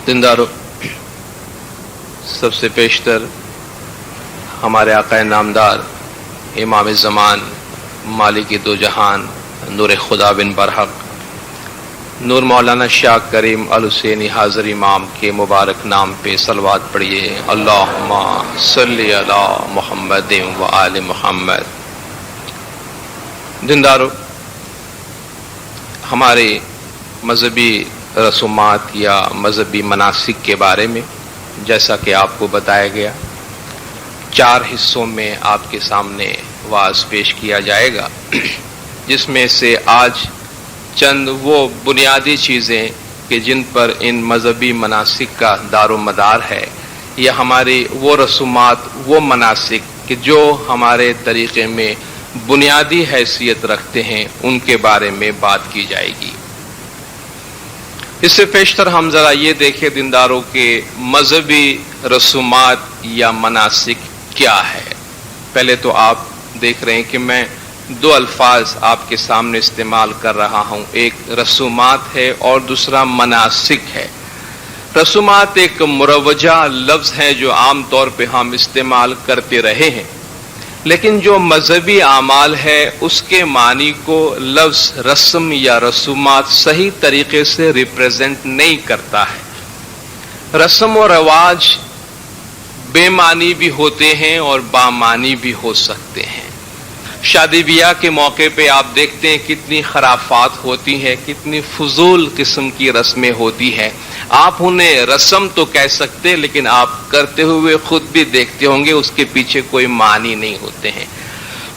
دیندارو، سب سے پیشتر ہمارے آقا نامدار امام زمان مالک دو جہان نور خدا بن برحق نور مولانا شاہ کریم الحسینی حاضر امام کے مبارک نام پہ صلوات پڑھیے۔ اللہم صلی علی محمد و آل محمد۔ دیندارو، ہمارے مذہبی رسومات یا مذہبی مناسک کے بارے میں جیسا کہ آپ کو بتایا گیا 4 حصوں میں آپ کے سامنے واعظ پیش کیا جائے گا، جس میں سے آج چند وہ بنیادی چیزیں کہ جن پر ان مذہبی مناسک کا دار و مدار ہے، یا ہماری وہ رسومات وہ مناسک کہ جو ہمارے طریقے میں بنیادی حیثیت رکھتے ہیں، ان کے بارے میں بات کی جائے گی۔ اس سے پیشتر ہم ذرا یہ دیکھیں دینداروں کے مذہبی رسومات یا مناسک کیا ہے۔ پہلے تو آپ دیکھ رہے ہیں کہ میں 2 الفاظ آپ کے سامنے استعمال کر رہا ہوں، ایک رسومات ہے اور دوسرا مناسک ہے۔ رسومات ایک مروجہ لفظ ہے جو عام طور پہ ہم استعمال کرتے رہے ہیں، لیکن جو مذہبی اعمال ہے اس کے معنی کو لفظ رسم یا رسومات صحیح طریقے سے ریپریزنٹ نہیں کرتا ہے۔ رسم و رواج بے معنی بھی ہوتے ہیں اور بامعنی بھی ہو سکتے ہیں۔ شادی بیاہ کے موقع پہ آپ دیکھتے ہیں کتنی خرافات ہوتی ہیں، کتنی فضول قسم کی رسمیں ہوتی ہیں۔ آپ انہیں رسم تو کہہ سکتے، لیکن آپ کرتے ہوئے خود بھی دیکھتے ہوں گے اس کے پیچھے کوئی معنی نہیں ہوتے ہیں۔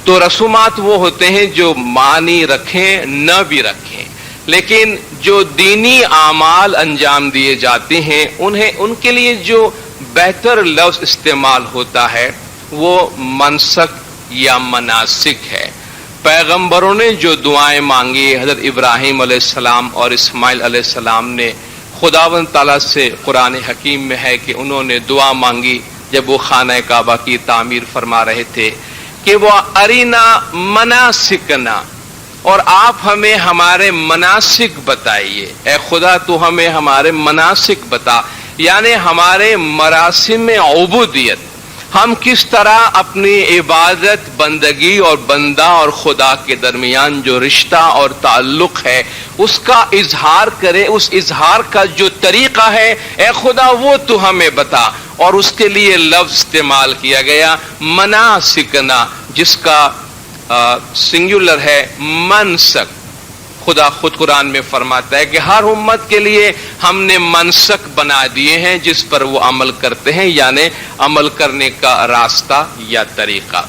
تو رسومات وہ ہوتے ہیں جو معنی رکھیں نہ بھی رکھیں، لیکن جو دینی اعمال انجام دیے جاتے ہیں ان کے لیے جو بہتر لفظ استعمال ہوتا ہے وہ منسک یا مناسک ہے۔ پیغمبروں نے جو دعائیں مانگی، حضرت ابراہیم علیہ السلام اور اسماعیل علیہ السلام نے خداوند تعالیٰ سے قرآن حکیم میں ہے کہ انہوں نے دعا مانگی جب وہ خانہ کعبہ کی تعمیر فرما رہے تھے کہ وہ ارینا مناسکنا، اور آپ ہمیں ہمارے مناسک بتائیے، اے خدا تو ہمیں ہمارے مناسک بتا، یعنی ہمارے مراسم عبودیت، ہم کس طرح اپنی عبادت بندگی اور بندہ اور خدا کے درمیان جو رشتہ اور تعلق ہے اس کا اظہار کرے، اس اظہار کا جو طریقہ ہے اے خدا وہ تو ہمیں بتا۔ اور اس کے لیے لفظ استعمال کیا گیا مناسکنا، جس کا سنگولر ہے منسک۔ خدا خود قرآن میں فرماتا ہے کہ ہر امت کے لیے ہم نے منسک بنا دیے ہیں جس پر وہ عمل کرتے ہیں، یعنی عمل کرنے کا راستہ یا طریقہ۔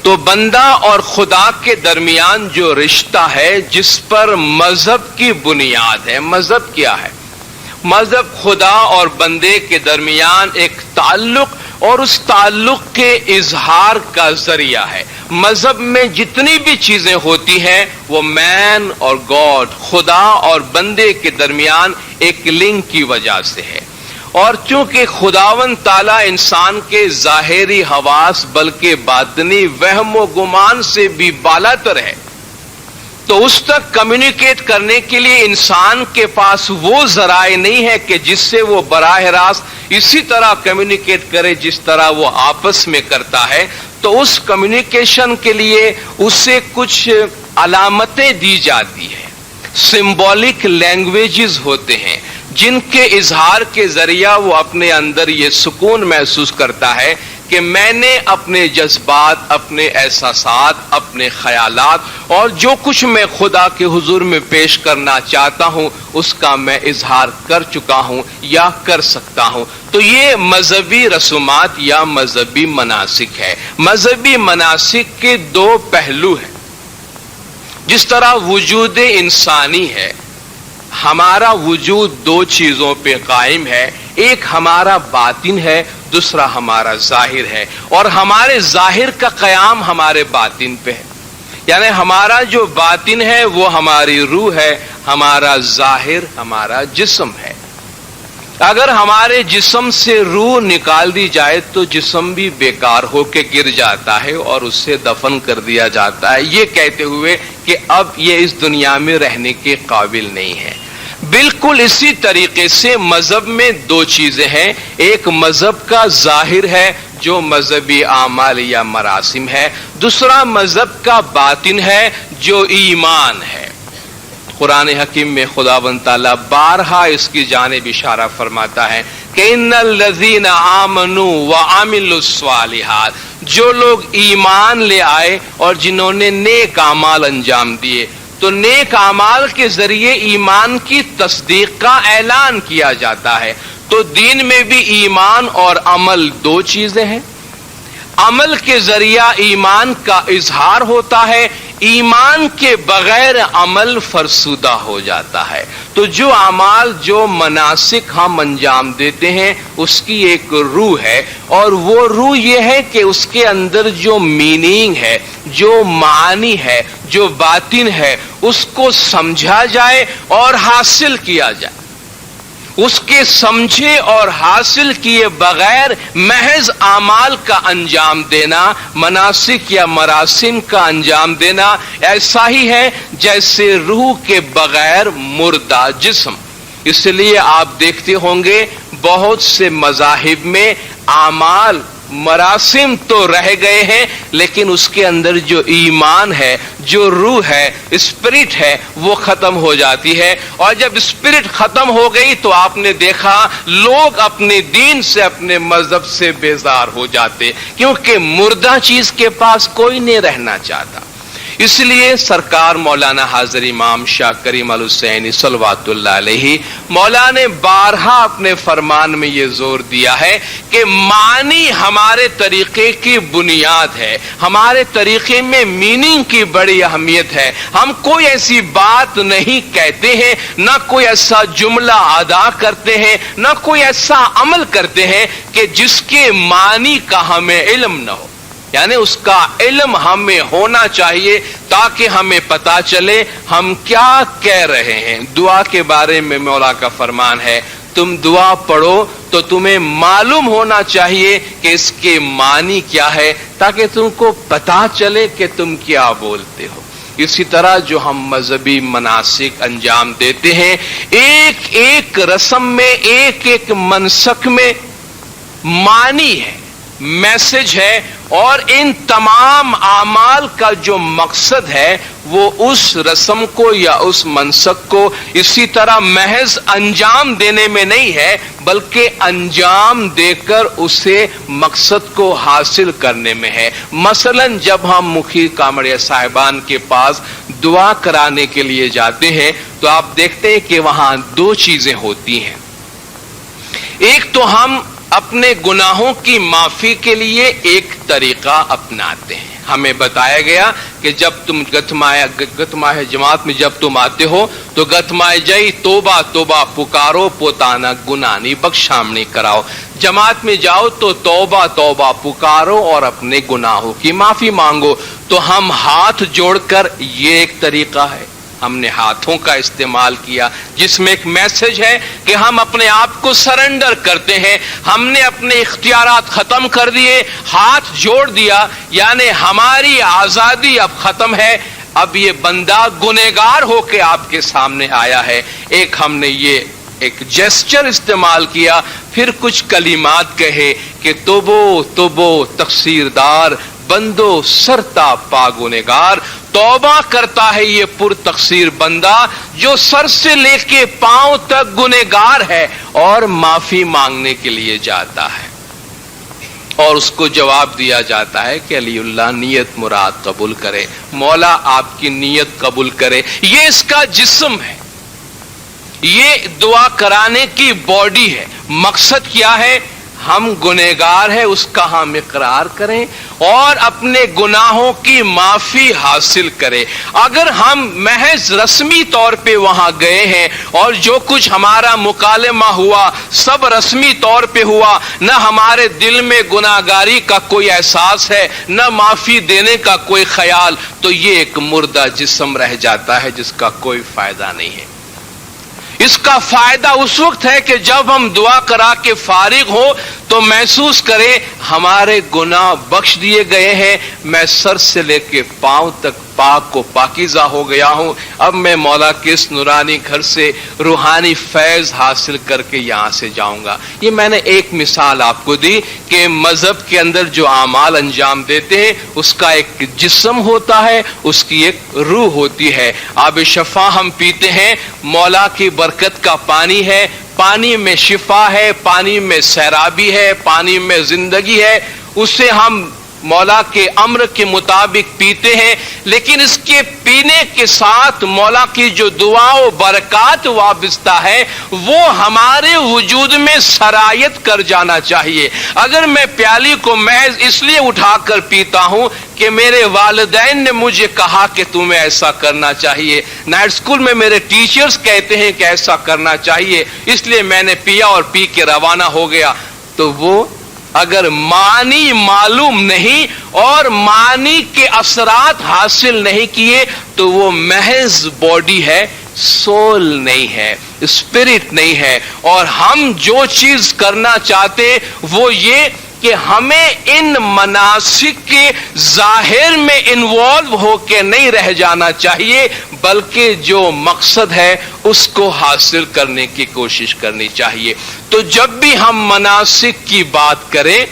تو بندہ اور خدا کے درمیان جو رشتہ ہے جس پر مذہب کی بنیاد ہے، مذہب کیا ہے؟ مذہب خدا اور بندے کے درمیان ایک تعلق اور اس تعلق کے اظہار کا ذریعہ ہے۔ مذہب میں جتنی بھی چیزیں ہوتی ہیں وہ مین اور گاڈ، خدا اور بندے کے درمیان ایک لنک کی وجہ سے ہے۔ اور چونکہ خداوند تعالیٰ انسان کے ظاہری حواس بلکہ باطنی وہم و گمان سے بھی بالاتر ہے، تو اس تک کمیونیکیٹ کرنے کے لیے انسان کے پاس وہ ذرائع نہیں ہے کہ جس سے وہ براہ راست اسی طرح کمیونیکیٹ کرے جس طرح وہ آپس میں کرتا ہے۔ تو اس کمیونیکیشن کے لیے اسے کچھ علامتیں دی جاتی ہیں، سمبولک لینگویجز ہوتے ہیں جن کے اظہار کے ذریعہ وہ اپنے اندر یہ سکون محسوس کرتا ہے کہ میں نے اپنے جذبات، اپنے احساسات، اپنے خیالات اور جو کچھ میں خدا کے حضور میں پیش کرنا چاہتا ہوں اس کا میں اظہار کر چکا ہوں یا کر سکتا ہوں۔ تو یہ مذہبی رسومات یا مذہبی مناسک ہے۔ مذہبی مناسک کے 2 پہلو ہیں۔ جس طرح وجود انسانی ہے، ہمارا وجود 2 چیزوں پہ قائم ہے، ایک ہمارا باطن ہے، دوسرا ہمارا ظاہر ہے، اور ہمارے ظاہر کا قیام ہمارے باطن پہ ہے۔ یعنی ہمارا جو باطن ہے وہ ہماری روح ہے، ہمارا ظاہر ہمارا جسم ہے۔ اگر ہمارے جسم سے روح نکال دی جائے تو جسم بھی بیکار ہو کے گر جاتا ہے اور اس سے دفن کر دیا جاتا ہے، یہ کہتے ہوئے کہ اب یہ اس دنیا میں رہنے کے قابل نہیں ہے۔ بالکل اسی طریقے سے مذہب میں دو چیزیں ہیں، ایک مذہب کا ظاہر ہے جو مذہبی اعمال یا مراسم ہے، دوسرا مذہب کا باطن ہے جو ایمان ہے۔ قرآن حکیم میں خداوند تعالیٰ بارہا اس کی جانب اشارہ فرماتا ہے کہ ان الذین آمنوا وعملوا الصالحات، جو لوگ ایمان لے آئے اور جنہوں نے نیک اعمال انجام دیے، تو نیک اعمال کے ذریعے ایمان کی تصدیق کا اعلان کیا جاتا ہے۔ تو دین میں بھی ایمان اور عمل دو چیزیں ہیں۔ عمل کے ذریعہ ایمان کا اظہار ہوتا ہے، ایمان کے بغیر عمل فرسودہ ہو جاتا ہے۔ تو جو اعمال جو مناسک ہم انجام دیتے ہیں اس کی ایک روح ہے، اور وہ روح یہ ہے کہ اس کے اندر جو میننگ ہے، جو معنی ہے، جو باطن ہے، اس کو سمجھا جائے اور حاصل کیا جائے۔ اس کے سمجھے اور حاصل کیے بغیر محض اعمال کا انجام دینا، مناسک یا مراسم کا انجام دینا، ایسا ہی ہے جیسے روح کے بغیر مردہ جسم۔ اس لیے آپ دیکھتے ہوں گے بہت سے مذاہب میں اعمال مراسم تو رہ گئے ہیں، لیکن اس کے اندر جو ایمان ہے، جو روح ہے، اسپرٹ ہے، وہ ختم ہو جاتی ہے۔ اور جب اسپرٹ ختم ہو گئی تو آپ نے دیکھا لوگ اپنے دین سے، اپنے مذہب سے بیزار ہو جاتے، کیونکہ مردہ چیز کے پاس کوئی نہیں رہنا چاہتا۔ اس لیے سرکار مولانا حاضر امام شاہ کریم الحسینی صلوات اللہ علیہ مولا نے بارہا اپنے فرمان میں یہ زور دیا ہے کہ معنی ہمارے طریقے کی بنیاد ہے، ہمارے طریقے میں میننگ کی بڑی اہمیت ہے۔ ہم کوئی ایسی بات نہیں کہتے ہیں، نہ کوئی ایسا جملہ ادا کرتے ہیں، نہ کوئی ایسا عمل کرتے ہیں کہ جس کے معنی کا ہمیں علم نہ ہو۔ یعنی اس کا علم ہمیں ہونا چاہیے تاکہ ہمیں پتا چلے ہم کیا کہہ رہے ہیں۔ دعا کے بارے میں مولا کا فرمان ہے، تم دعا پڑھو تو تمہیں معلوم ہونا چاہیے کہ اس کے معنی کیا ہے، تاکہ تم کو پتا چلے کہ تم کیا بولتے ہو۔ اسی طرح جو ہم مذہبی مناسک انجام دیتے ہیں، ایک ایک رسم میں، ایک ایک منسک میں معنی ہے، میسج ہے، اور ان تمام اعمال کا جو مقصد ہے وہ اس رسم کو یا اس منسک کو اسی طرح محض انجام دینے میں نہیں ہے، بلکہ انجام دے کر اسے مقصد کو حاصل کرنے میں ہے۔ مثلا جب ہم مکھی کامڑیا صاحبان کے پاس دعا کرانے کے لیے جاتے ہیں تو آپ دیکھتے ہیں کہ وہاں دو چیزیں ہوتی ہیں۔ ایک تو ہم اپنے گناہوں کی معافی کے لیے ایک طریقہ اپناتے ہیں۔ ہمیں بتایا گیا کہ جب تم گتمائے جماعت میں جب تم آتے ہو تو گتمائے جائی توبہ توبہ پکارو پوتانا گنانی بخشامنی کراؤ۔ جماعت میں جاؤ تو توبہ توبہ پکارو اور اپنے گناہوں کی معافی مانگو۔ تو ہم ہاتھ جوڑ کر، یہ ایک طریقہ ہے، ہم نے ہاتھوں کا استعمال کیا جس میں ایک میسج ہے کہ ہم اپنے آپ کو سرنڈر کرتے ہیں، ہم نے اپنے اختیارات ختم کر دیے، ہاتھ جوڑ دیا، یعنی ہماری آزادی اب ختم ہے، اب یہ بندہ گنہگار ہو کے آپ کے سامنے آیا ہے۔ ایک ہم نے یہ ایک جیسچر استعمال کیا، پھر کچھ کلمات کہے کہ توبو توبو تقصیردار بندو سرتا پا گنہگار۔ توبہ کرتا ہے یہ پر تقصیر بندہ جو سر سے لے کے پاؤں تک گنہگار ہے اور معافی مانگنے کے لیے جاتا ہے، اور اس کو جواب دیا جاتا ہے کہ علی اللہ نیت مراد قبول کرے، مولا آپ کی نیت قبول کرے۔ یہ اس کا جسم ہے، یہ دعا کرانے کی باڈی ہے۔ مقصد کیا ہے؟ ہم گنہگار ہیں اس کا ہم اقرار کریں اور اپنے گناہوں کی معافی حاصل کریں۔ اگر ہم محض رسمی طور پہ وہاں گئے ہیں اور جو کچھ ہمارا مکالمہ ہوا سب رسمی طور پہ ہوا، نہ ہمارے دل میں گناہگاری کا کوئی احساس ہے، نہ معافی دینے کا کوئی خیال، تو یہ ایک مردہ جسم رہ جاتا ہے جس کا کوئی فائدہ نہیں ہے۔ اس کا فائدہ اس وقت ہے کہ جب ہم دعا کرا کے فارغ ہو تو محسوس کرے ہمارے گناہ بخش دیے گئے ہیں، میں سر سے لے کے پاؤں تک پاک و پاکیزہ ہو گیا ہوں، اب میں مولا کے اس نورانی گھر سے روحانی فیض حاصل کر کے یہاں سے جاؤں گا۔ یہ میں نے ایک مثال آپ کو دی کہ مذہب کے اندر جو اعمال انجام دیتے ہیں اس کا ایک جسم ہوتا ہے، اس کی ایک روح ہوتی ہے۔ آب شفا ہم پیتے ہیں، مولا کی برکت کا پانی ہے، پانی میں شفا ہے، پانی میں سیرابی ہے، پانی میں زندگی ہے، اسے ہم مولا کے امر کے مطابق پیتے ہیں، لیکن اس کے پینے کے ساتھ مولا کی جو دعا و برکات وابستہ ہے وہ ہمارے وجود میں سرایت کر جانا چاہیے۔ اگر میں پیالی کو محض اس لیے اٹھا کر پیتا ہوں کہ میرے والدین نے مجھے کہا کہ تمہیں ایسا کرنا چاہیے، نائٹ سکول میں میرے ٹیچرز کہتے ہیں کہ ایسا کرنا چاہیے، اس لیے میں نے پیا اور پی کے روانہ ہو گیا، تو وہ اگر معنی معلوم نہیں اور معنی کے اثرات حاصل نہیں کیے تو وہ محض باڈی ہے، سول نہیں ہے، اسپرٹ نہیں ہے۔ اور ہم جو چیز کرنا چاہتے وہ یہ کہ ہمیں ان مناسک کے ظاہر میں انوالو ہو کے نہیں رہ جانا چاہیے، بلکہ جو مقصد ہے اس کو حاصل کرنے کی کوشش کرنی چاہیے۔ تو جب بھی ہم مناسک کی بات کریں،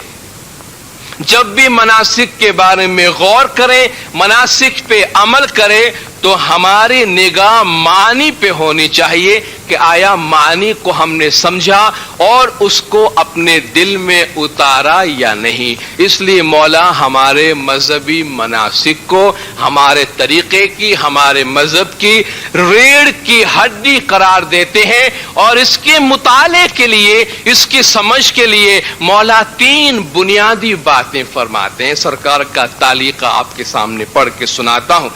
جب بھی مناسک کے بارے میں غور کریں، مناسک پہ عمل کریں، تو ہماری نگاہ معنی پہ ہونی چاہیے کہ آیا معنی کو ہم نے سمجھا اور اس کو اپنے دل میں اتارا یا نہیں۔ اس لیے مولا ہمارے مذہبی مناسک کو ہمارے طریقے کی، ہمارے مذہب کی ریڑھ کی ہڈی قرار دیتے ہیں، اور اس کے مطالعے کے لیے، اس کی سمجھ کے لیے مولا 3 بنیادی باتیں فرماتے ہیں۔ سرکار کا تعلیقہ آپ کے سامنے پڑھ کے سناتا ہوں،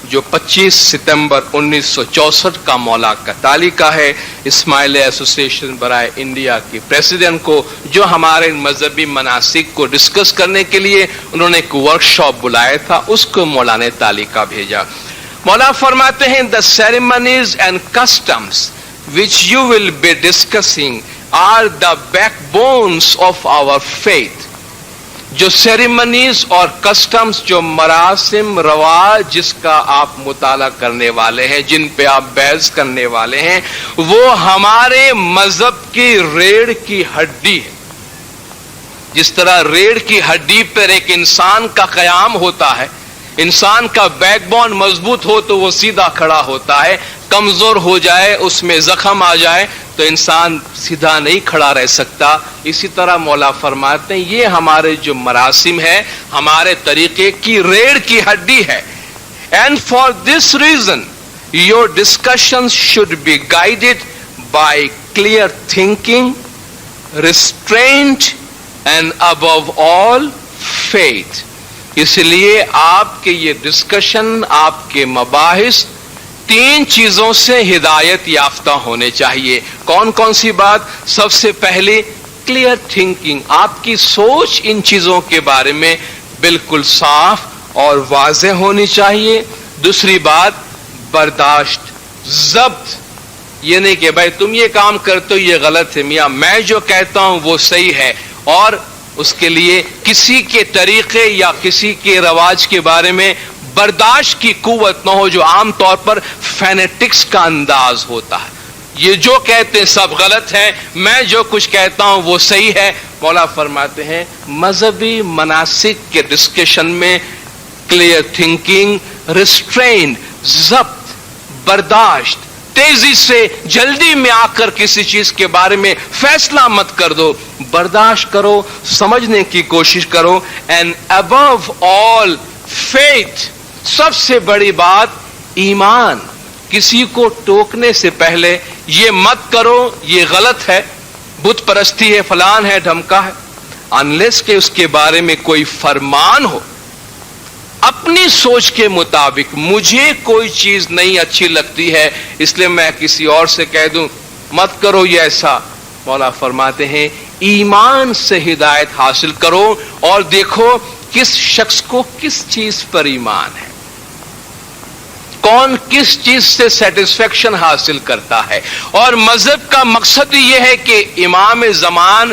جو 25 ستمبر 1964 کا مولا کا تعلیقہ ہے، اسماعیل ایسوسی ایشن برائے انڈیا کی پریزیڈنٹ کو، جو ہمارے مذہبی مناسک کو ڈسکس کرنے کے لیے انہوں نے ایک ورکشاپ بلایا تھا، اس کو مولا نے تعلیقہ بھیجا۔ مولا فرماتے ہیں the ceremonies and customs which you will be discussing are the backbones of our faith۔ جو سیریمنیز اور کسٹمز، جو مراسم رواج جس کا آپ مطالعہ کرنے والے ہیں، جن پہ آپ بحث کرنے والے ہیں، وہ ہمارے مذہب کی ریڑھ کی ہڈی ہے۔ جس طرح ریڑھ کی ہڈی پر ایک انسان کا قیام ہوتا ہے، انسان کا بیک بون مضبوط ہو تو وہ سیدھا کھڑا ہوتا ہے، کمزور ہو جائے، اس میں زخم آ جائے تو انسان سیدھا نہیں کھڑا رہ سکتا۔ اسی طرح مولا فرماتے ہیں یہ ہمارے جو مراسم ہے، ہمارے طریقے کی ریڑھ کی ہڈی ہے۔ And for this reason your discussions should be guided by clear thinking, restraint and above all faith۔ اس لیے آپ کے یہ ڈسکشن، آپ کے مباحث 3 چیزوں سے ہدایت یافتہ ہونے چاہیے۔ کون کون سی بات؟ سب سے پہلی کلیئر تھنکنگ، آپ کی سوچ ان چیزوں کے بارے میں بالکل صاف اور واضح ہونی چاہیے۔ دوسری بات برداشت، ضبط، یہ نہیں کہ بھائی تم یہ کام کرتے ہو یہ غلط ہے، میاں میں جو کہتا ہوں وہ صحیح ہے، اور اس کے لیے کسی کے طریقے یا کسی کے رواج کے بارے میں برداشت کی قوت نہ ہو، جو عام طور پر فینیٹکس کا انداز ہوتا ہے، یہ جو کہتے ہیں سب غلط ہے، میں جو کچھ کہتا ہوں وہ صحیح ہے۔ مولا فرماتے ہیں مذہبی مناسک کے ڈسکشن میں کلیئر تھنکنگ، ریسٹرینڈ، ضبط، برداشت، تیزی سے جلدی میں آ کر کسی چیز کے بارے میں فیصلہ مت کر دو، برداشت کرو، سمجھنے کی کوشش کرو۔ اینڈ ابو آل فیتھ، سب سے بڑی بات ایمان۔ کسی کو ٹوکنے سے پہلے یہ مت کرو یہ غلط ہے، بت پرستی ہے، فلان ہے، ڈھمکا ہے، انلیس کہ اس کے بارے میں کوئی فرمان ہو۔ اپنی سوچ کے مطابق مجھے کوئی چیز نہیں اچھی لگتی ہے اس لیے میں کسی اور سے کہہ دوں مت کرو یہ ایسا، مولا فرماتے ہیں ایمان سے ہدایت حاصل کرو اور دیکھو کس شخص کو کس چیز پر ایمان ہے، کون کس چیز سے سیٹسفیکشن حاصل کرتا ہے۔ اور مذہب کا مقصد یہ ہے کہ امام زمان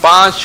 5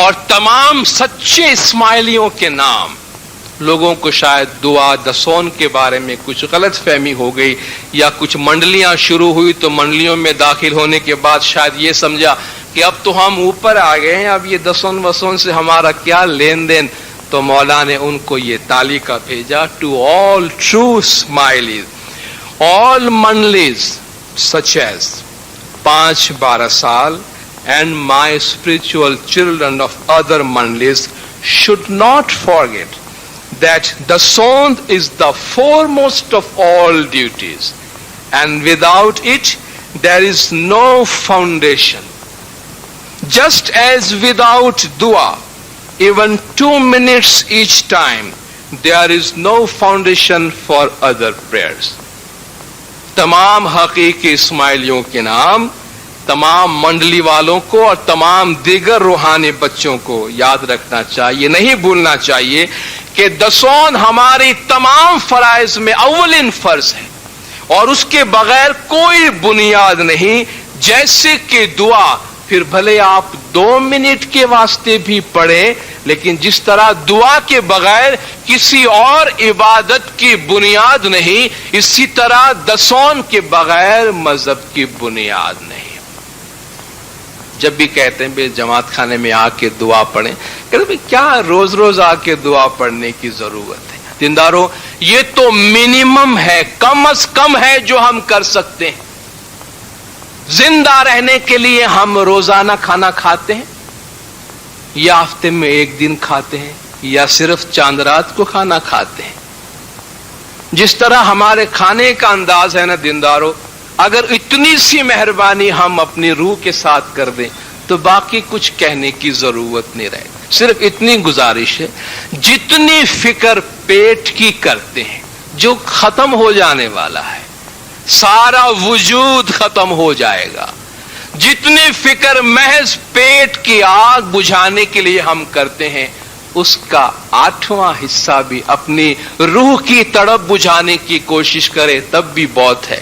اور تمام سچے اسماعیلیوں کے نام. لوگوں کو شاید دعا دسون کے بارے میں کچھ غلط فہمی ہو گئی یا کچھ منڈلیاں شروع ہوئی تو منڈلیوں میں داخل ہونے کے بعد شاید یہ سمجھا کہ اب تو ہم اوپر آ گئے ہیں, اب یہ دسون وسون سے ہمارا کیا لین دین. تو مولا نے ان کو یہ تعلیقہ بھیجا, to all true Ismailis, all mandlis such as 5-12 saal and my spiritual children of other mandlis should not forget that the Sond is the foremost of all duties, and without it there is no foundation. Just as without dua, even 2 minutes each time, there is no foundation for other prayers. تمام حقیقی اسماعیلیوں کے نام تمام منڈلی والوں کو اور تمام دیگر روحانی بچوں کو یاد رکھنا چاہیے, نہیں بھولنا چاہیے کہ دسون ہماری تمام فرائض میں اولین فرض ہے اور اس کے بغیر کوئی بنیاد نہیں. جیسے کہ دعا, پھر بھلے آپ 2 منٹ کے واسطے بھی پڑھیں, لیکن جس طرح دعا کے بغیر کسی اور عبادت کی بنیاد نہیں, اسی طرح دسون کے بغیر مذہب کی بنیاد نہیں. جب بھی کہتے ہیں بھئی جماعت خانے میں آ کے دعا پڑھیں, کہتے ہیں کیا روز روز آ کے دعا پڑھنے کی ضرورت ہے. دینداروں, یہ تو منیمم ہے, کم از کم ہے جو ہم کر سکتے ہیں. زندہ رہنے کے لیے ہم روزانہ کھانا کھاتے ہیں یا ہفتے میں 1 دن کھاتے ہیں یا صرف چاند رات کو کھانا کھاتے ہیں. جس طرح ہمارے کھانے کا انداز ہے نا دینداروں, اگر اتنی سی مہربانی ہم اپنی روح کے ساتھ کر دیں تو باقی کچھ کہنے کی ضرورت نہیں رہے. صرف اتنی گزارش ہے, جتنی فکر پیٹ کی کرتے ہیں جو ختم ہو جانے والا ہے, سارا وجود ختم ہو جائے گا. جتنی فکر محض پیٹ کی آگ بجھانے کے لیے ہم کرتے ہیں, اس کا 8واں حصہ بھی اپنی روح کی تڑپ بجھانے کی کوشش کرے تب بھی بہت ہے.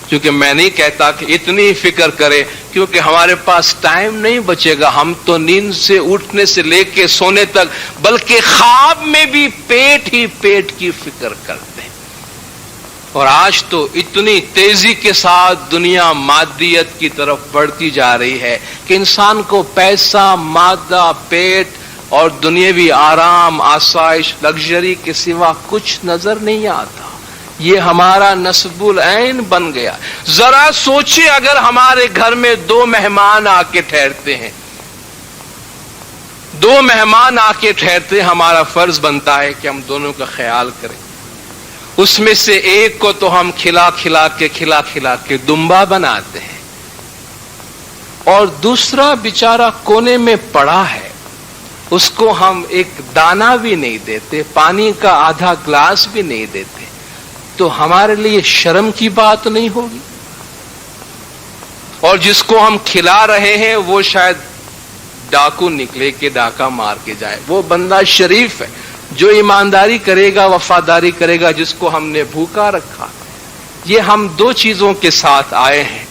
کیونکہ میں نہیں کہتا کہ اتنی فکر کرے, کیونکہ ہمارے پاس ٹائم نہیں بچے گا. ہم تو نیند سے اٹھنے سے لے کے سونے تک بلکہ خواب میں بھی پیٹ ہی پیٹ کی فکر کرتے ہیں. اور آج تو اتنی تیزی کے ساتھ دنیا مادیت کی طرف بڑھتی جا رہی ہے کہ انسان کو پیسہ, مادہ, پیٹ اور دنیاوی آرام, آسائش, لگژری کے سوا کچھ نظر نہیں آتا. یہ ہمارا نصب العین بن گیا. ذرا سوچیں, اگر ہمارے گھر میں 2 مہمان آ کے ٹھہرتے ہیں, 2 مہمان آ کے ٹھہرتے, ہمارا فرض بنتا ہے کہ ہم دونوں کا خیال کریں. اس میں سے ایک کو تو ہم کھلا کھلا کے دمبا بناتے ہیں, اور دوسرا بیچارہ کونے میں پڑا ہے, اس کو ہم ایک دانہ بھی نہیں دیتے, پانی کا آدھا گلاس بھی نہیں دیتے. تو ہمارے لیے شرم کی بات نہیں ہوگی؟ اور جس کو ہم کھلا رہے ہیں وہ شاید ڈاکو نکلے کہ ڈاکہ مار کے جائے. وہ بندہ شریف ہے جو ایمانداری کرے گا, وفاداری کرے گا, جس کو ہم نے بھوکا رکھا. یہ ہم 2 چیزوں کے ساتھ آئے ہیں,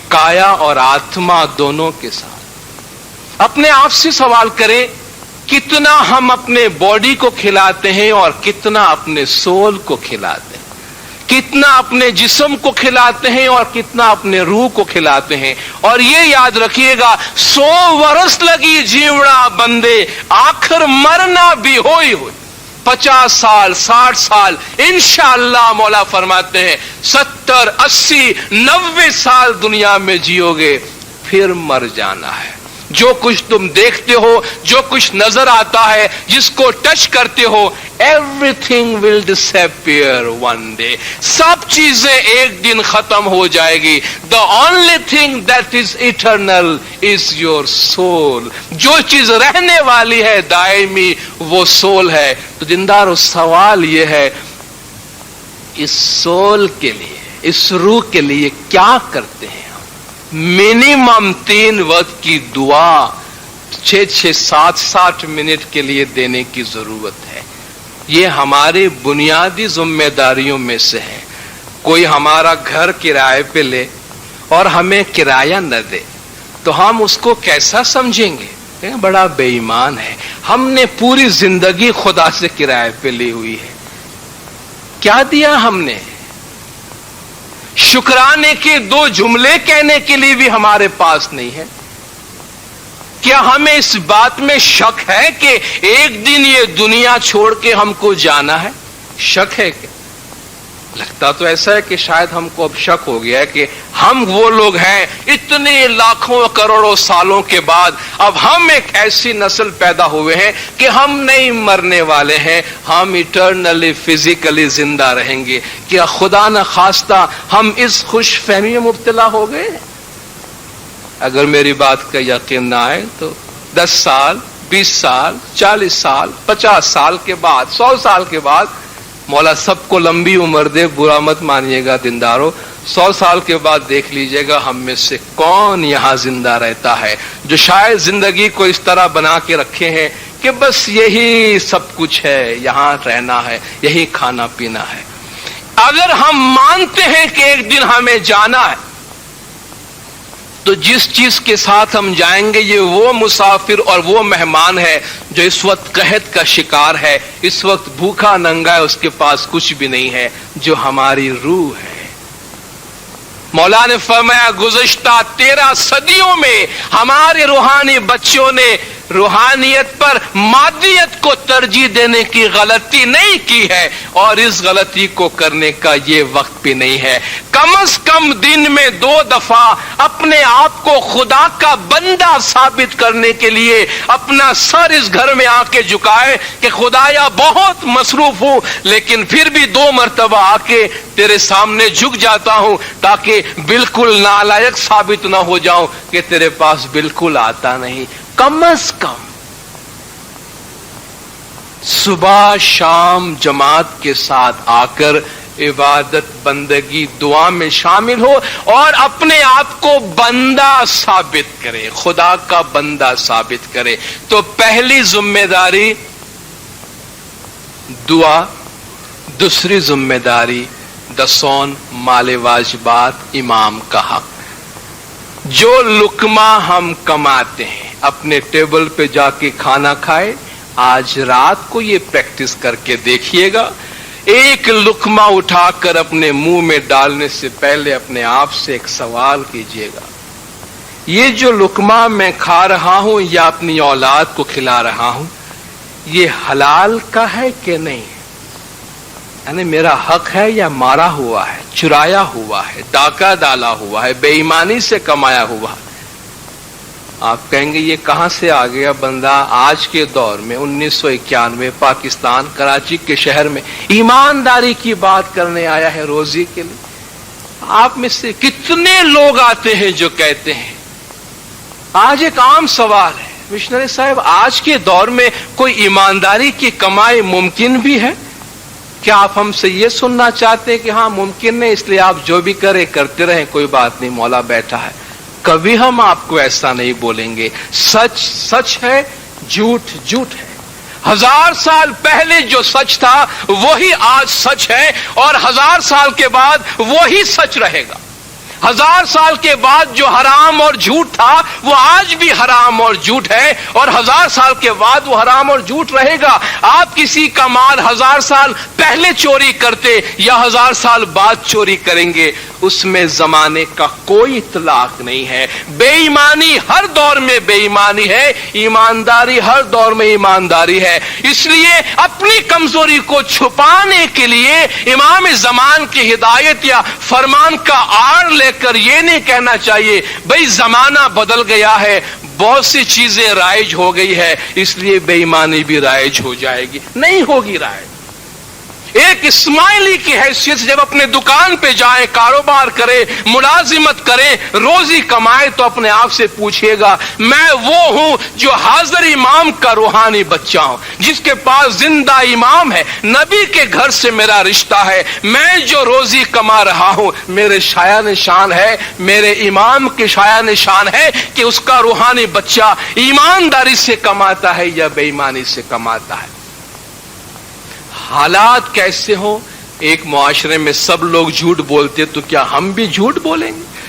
کایا اور آتما دونوں کے ساتھ. اپنے آپ سے سوال کریں, کتنا ہم اپنے باڈی کو کھلاتے ہیں اور کتنا اپنے سول کو کھلاتے ہیں, کتنا اپنے جسم کو کھلاتے ہیں اور کتنا اپنے روح کو کھلاتے ہیں. اور یہ یاد رکھیے گا, 100 برس لگی جیوڑا بندے, آخر مرنا بھی ہوئی 50 سال 60 سال انشاءاللہ مولا فرماتے ہیں 70 80 90 سال دنیا میں جیو گے, پھر مر جانا ہے. جو کچھ تم دیکھتے ہو, جو کچھ نظر آتا ہے, جس کو ٹچ کرتے ہو, everything will disappear one day. سب چیزیں ایک دن ختم ہو جائے گی. The only thing that is eternal is your soul. جو چیز رہنے والی ہے دائمی وہ سول ہے. تو دیندارو, سوال یہ ہے, اس سول کے لیے, اس روح کے لیے کیا کرتے ہیں؟ منیمم 3 وقت کی دعا 6-7 منٹ کے لیے دینے کی ضرورت ہے. یہ ہماری بنیادی ذمہ داریوں میں سے ہے. کوئی ہمارا گھر کرائے پہ لے اور ہمیں کرایہ نہ دے تو ہم اس کو کیسا سمجھیں گے؟ بڑا بے ایمان ہے، ہم نے پوری زندگی خدا سے کرائے پہ لی ہوئی ہے، کیا دیا ہم نے؟ شکرانے کے دو جملے کہنے کے لیے بھی ہمارے پاس نہیں ہے۔ کیا ہمیں اس بات میں شک ہے کہ ایک دن یہ دنیا چھوڑ کے ہم کو جانا ہے؟ شک ہے کہ لگتا تو ایسا ہے کہ شاید ہم کو اب شک ہو گیا ہے کہ ہم وہ لوگ ہیں اتنے لاکھوں کروڑوں سالوں کے بعد اب ہم ایک ایسی نسل پیدا ہوئے ہیں کہ ہم نہیں مرنے والے ہیں، ہم ایٹرنلی فزیکلی زندہ رہیں گے۔ کیا خدا نہ خواستہ ہم اس خوش فہمی میں مبتلا ہو گئے ہیں؟ اگر میری بات کا یقین نہ آئے تو 10 سال 20 سال 40 سال 50 سال کے بعد 100 سال کے بعد، مولا سب کو لمبی عمر دے، برا مت مانیے گا دیندارو، 100 سال کے بعد دیکھ لیجئے گا ہم میں سے کون یہاں زندہ رہتا ہے جو شاید زندگی کو اس طرح بنا کے رکھے ہیں کہ بس یہی سب کچھ ہے، یہاں رہنا ہے، یہی کھانا پینا ہے۔ اگر ہم مانتے ہیں کہ ایک دن ہمیں جانا ہے تو جس چیز کے ساتھ ہم جائیں گے یہ وہ مسافر اور وہ مہمان ہے جو اس وقت قحط کا شکار ہے، اس وقت بھوکا ننگا ہے، اس کے پاس کچھ بھی نہیں ہے، جو ہماری روح ہے۔ مولا نے فرمایا گزشتہ 13 صدیوں میں ہمارے روحانی بچوں نے روحانیت پر مادیت کو ترجیح دینے کی غلطی نہیں کی ہے، اور اس غلطی کو کرنے کا یہ وقت بھی نہیں ہے۔ کم از کم دن میں 2 دفعہ اپنے آپ کو خدا کا بندہ ثابت کرنے کے لیے اپنا سر اس گھر میں آ کے جھکائے کہ خدایا بہت مصروف ہوں لیکن پھر بھی 2 مرتبہ آ کے تیرے سامنے جھک جاتا ہوں تاکہ بالکل نالائق ثابت نہ ہو جاؤں کہ تیرے پاس بالکل آتا نہیں۔ کم از کم صبح شام جماعت کے ساتھ آ کر عبادت بندگی دعا میں شامل ہو اور اپنے آپ کو بندہ ثابت کرے، خدا کا بندہ ثابت کرے۔ تو پہلی ذمہ داری دعا، دوسری ذمہ داری دسون مال واجبات، امام کا حق۔ جو لقمہ ہم کماتے ہیں اپنے ٹیبل پہ جا کے کھانا کھائے، آج رات کو یہ پریکٹس کر کے دیکھیے گا، ایک لقمہ اٹھا کر اپنے منہ میں ڈالنے سے پہلے اپنے آپ سے ایک سوال کیجیے گا، یہ جو لقمہ میں کھا رہا ہوں یا اپنی اولاد کو کھلا رہا ہوں یہ حلال کا ہے کہ نہیں؟ یعنی میرا حق ہے یا مارا ہوا ہے، چرایا ہوا ہے، ڈاکہ ڈالا ہوا ہے، بے ایمانی سے کمایا ہوا ہے؟ آپ کہیں گے یہ کہاں سے آ گیا بندہ آج کے دور میں 1991 پاکستان کراچی کے شہر میں ایمانداری کی بات کرنے آیا ہے روزی کے لیے؟ آپ میں سے کتنے لوگ آتے ہیں جو کہتے ہیں، آج ایک عام سوال ہے مشنری صاحب، آج کے دور میں کوئی ایمانداری کی کمائی ممکن بھی ہے؟ کیا آپ ہم سے یہ سننا چاہتے ہیں کہ ہاں ممکن نہیں اس لیے آپ جو بھی کرے کرتے رہیں، کوئی بات نہیں مولا بیٹھا ہے؟ کبھی ہم آپ کو ایسا نہیں بولیں گے۔ سچ سچ ہے، جھوٹ جھوٹ ہے۔ 1000 سال پہلے جو سچ تھا وہی آج سچ ہے، اور 1000 سال کے بعد وہی سچ رہے گا۔ 1000 سال کے بعد جو حرام اور جھوٹ تھا وہ آج بھی حرام اور جھوٹ ہے، اور 1000 سال کے بعد وہ حرام اور جھوٹ رہے گا۔ آپ کسی کا مال 1000 سال پہلے چوری کرتے یا 1000 سال بعد چوری کریں گے، اس میں زمانے کا کوئی اطلاق نہیں ہے۔ بے ایمانی ہر دور میں بے ایمانی ہے، ایمانداری ہر دور میں ایمانداری ہے۔ اس لیے اپنی کمزوری کو چھپانے کے لیے امام زمان کی ہدایت یا فرمان کا آڑ لے کر یہ نہیں کہنا چاہیے بھئی زمانہ بدل گیا ہے، بہت سی چیزیں رائج ہو گئی ہے اس لیے بے ایمانی بھی رائج ہو جائے گی، نہیں ہوگی رائج۔ ایک اسماعیلی کی حیثیت سے جب اپنے دکان پہ جائیں، کاروبار کرے، ملازمت کرے، روزی کمائے، تو اپنے آپ سے پوچھئے گا میں وہ ہوں جو حاضر امام کا روحانی بچہ ہوں، جس کے پاس زندہ امام ہے، نبی کے گھر سے میرا رشتہ ہے، میں جو روزی کما رہا ہوں میرے شایہ نشان ہے، میرے امام کے شایہ نشان ہے کہ اس کا روحانی بچہ ایمانداری سے کماتا ہے یا بے ایمانی سے کماتا ہے۔ حالات کیسے ہوں، ایک معاشرے میں سب لوگ جھوٹ بولتے تو کیا ہم بھی جھوٹ بولیں گے؟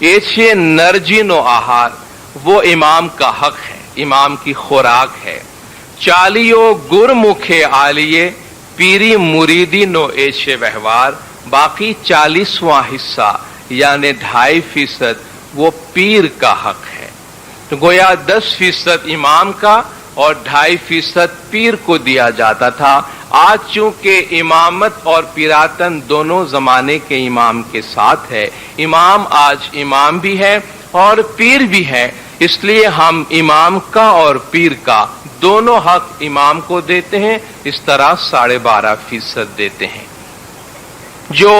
ایچے نرجینو آہار وہ امام کا حق ہے، امام کی خوراک ہے۔ چالیو گرمکھے آلیے پیری مریدی نو ایچے وہوار، باقی 40واں حصہ یعنی 2.5% وہ پیر کا حق ہے۔ تو گویا 10% امام کا اور 2.5% پیر کو دیا جاتا تھا۔ آج چونکہ امامت اور پیراتن دونوں زمانے کے امام کے ساتھ ہے، امام آج امام بھی ہے اور پیر بھی ہے، اس لیے ہم امام کا اور پیر کا دونوں حق امام کو دیتے ہیں، اس طرح 12.5% دیتے ہیں۔ جو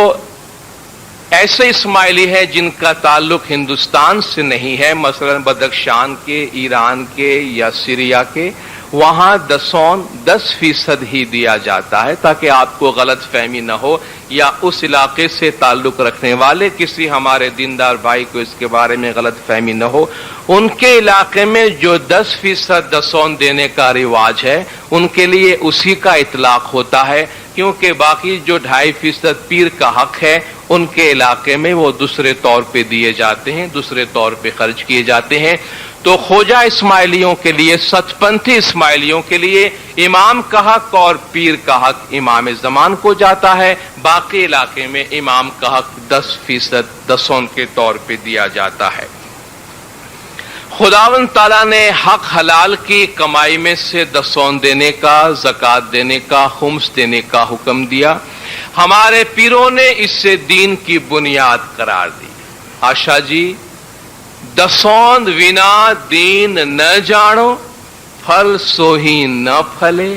ایسے اسماعیلی ہے جن کا تعلق ہندوستان سے نہیں ہے، مثلا بدخشان کے، ایران کے یا سیریا کے، وہاں 10% ہی دیا جاتا ہے تاکہ آپ کو غلط فہمی نہ ہو یا اس علاقے سے تعلق رکھنے والے کسی ہمارے دیندار بھائی کو اس کے بارے میں غلط فہمی نہ ہو۔ ان کے علاقے میں جو 10% دسون دینے کا رواج ہے ان کے لیے اسی کا اطلاق ہوتا ہے، کیونکہ باقی جو 2.5% پیر کا حق ہے ان کے علاقے میں وہ دوسرے طور پہ دیے جاتے ہیں، دوسرے طور پہ خرچ کیے جاتے ہیں۔ تو خواجہ اسماعیلیوں کے لیے، ستپنتھی اسماعیلیوں کے لیے امام کا حق اور پیر کا حق امام زمان کو جاتا ہے، باقی علاقے میں امام کا حق 10% دسون کے طور پہ دیا جاتا ہے۔ خداوند تعالیٰ نے حق حلال کی کمائی میں سے دسون دینے کا، زکوٰۃ دینے کا، خمس دینے کا حکم دیا۔ ہمارے پیروں نے اس سے دین کی بنیاد قرار دی۔ آشا جی، دسوند ونا دین نہ جانو، پھل سوہی نہ پھلے،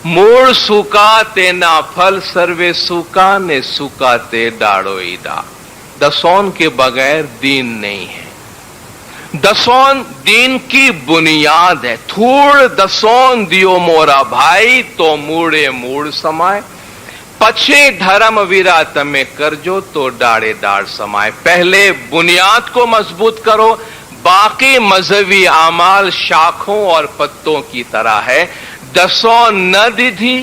موڑ سوکاتے نہ پھل، سروے سوکانے سوکاتے ڈاڑو ایڈا۔ دسون کے بغیر دین نہیں ہے۔ دسون دین کی بنیاد ہے۔ تھوڑ دسون دیو مورا بھائی تو موڑے موڑ سمائے، پچھے دھرم ویرا تمہیں کرجو تو ڈاڑے ڈاڑ سمائے۔ پہلے بنیاد کو مضبوط کرو، باقی مذہبی اعمال شاخوں اور پتوں کی طرح ہے۔ دسون نہ دیدھی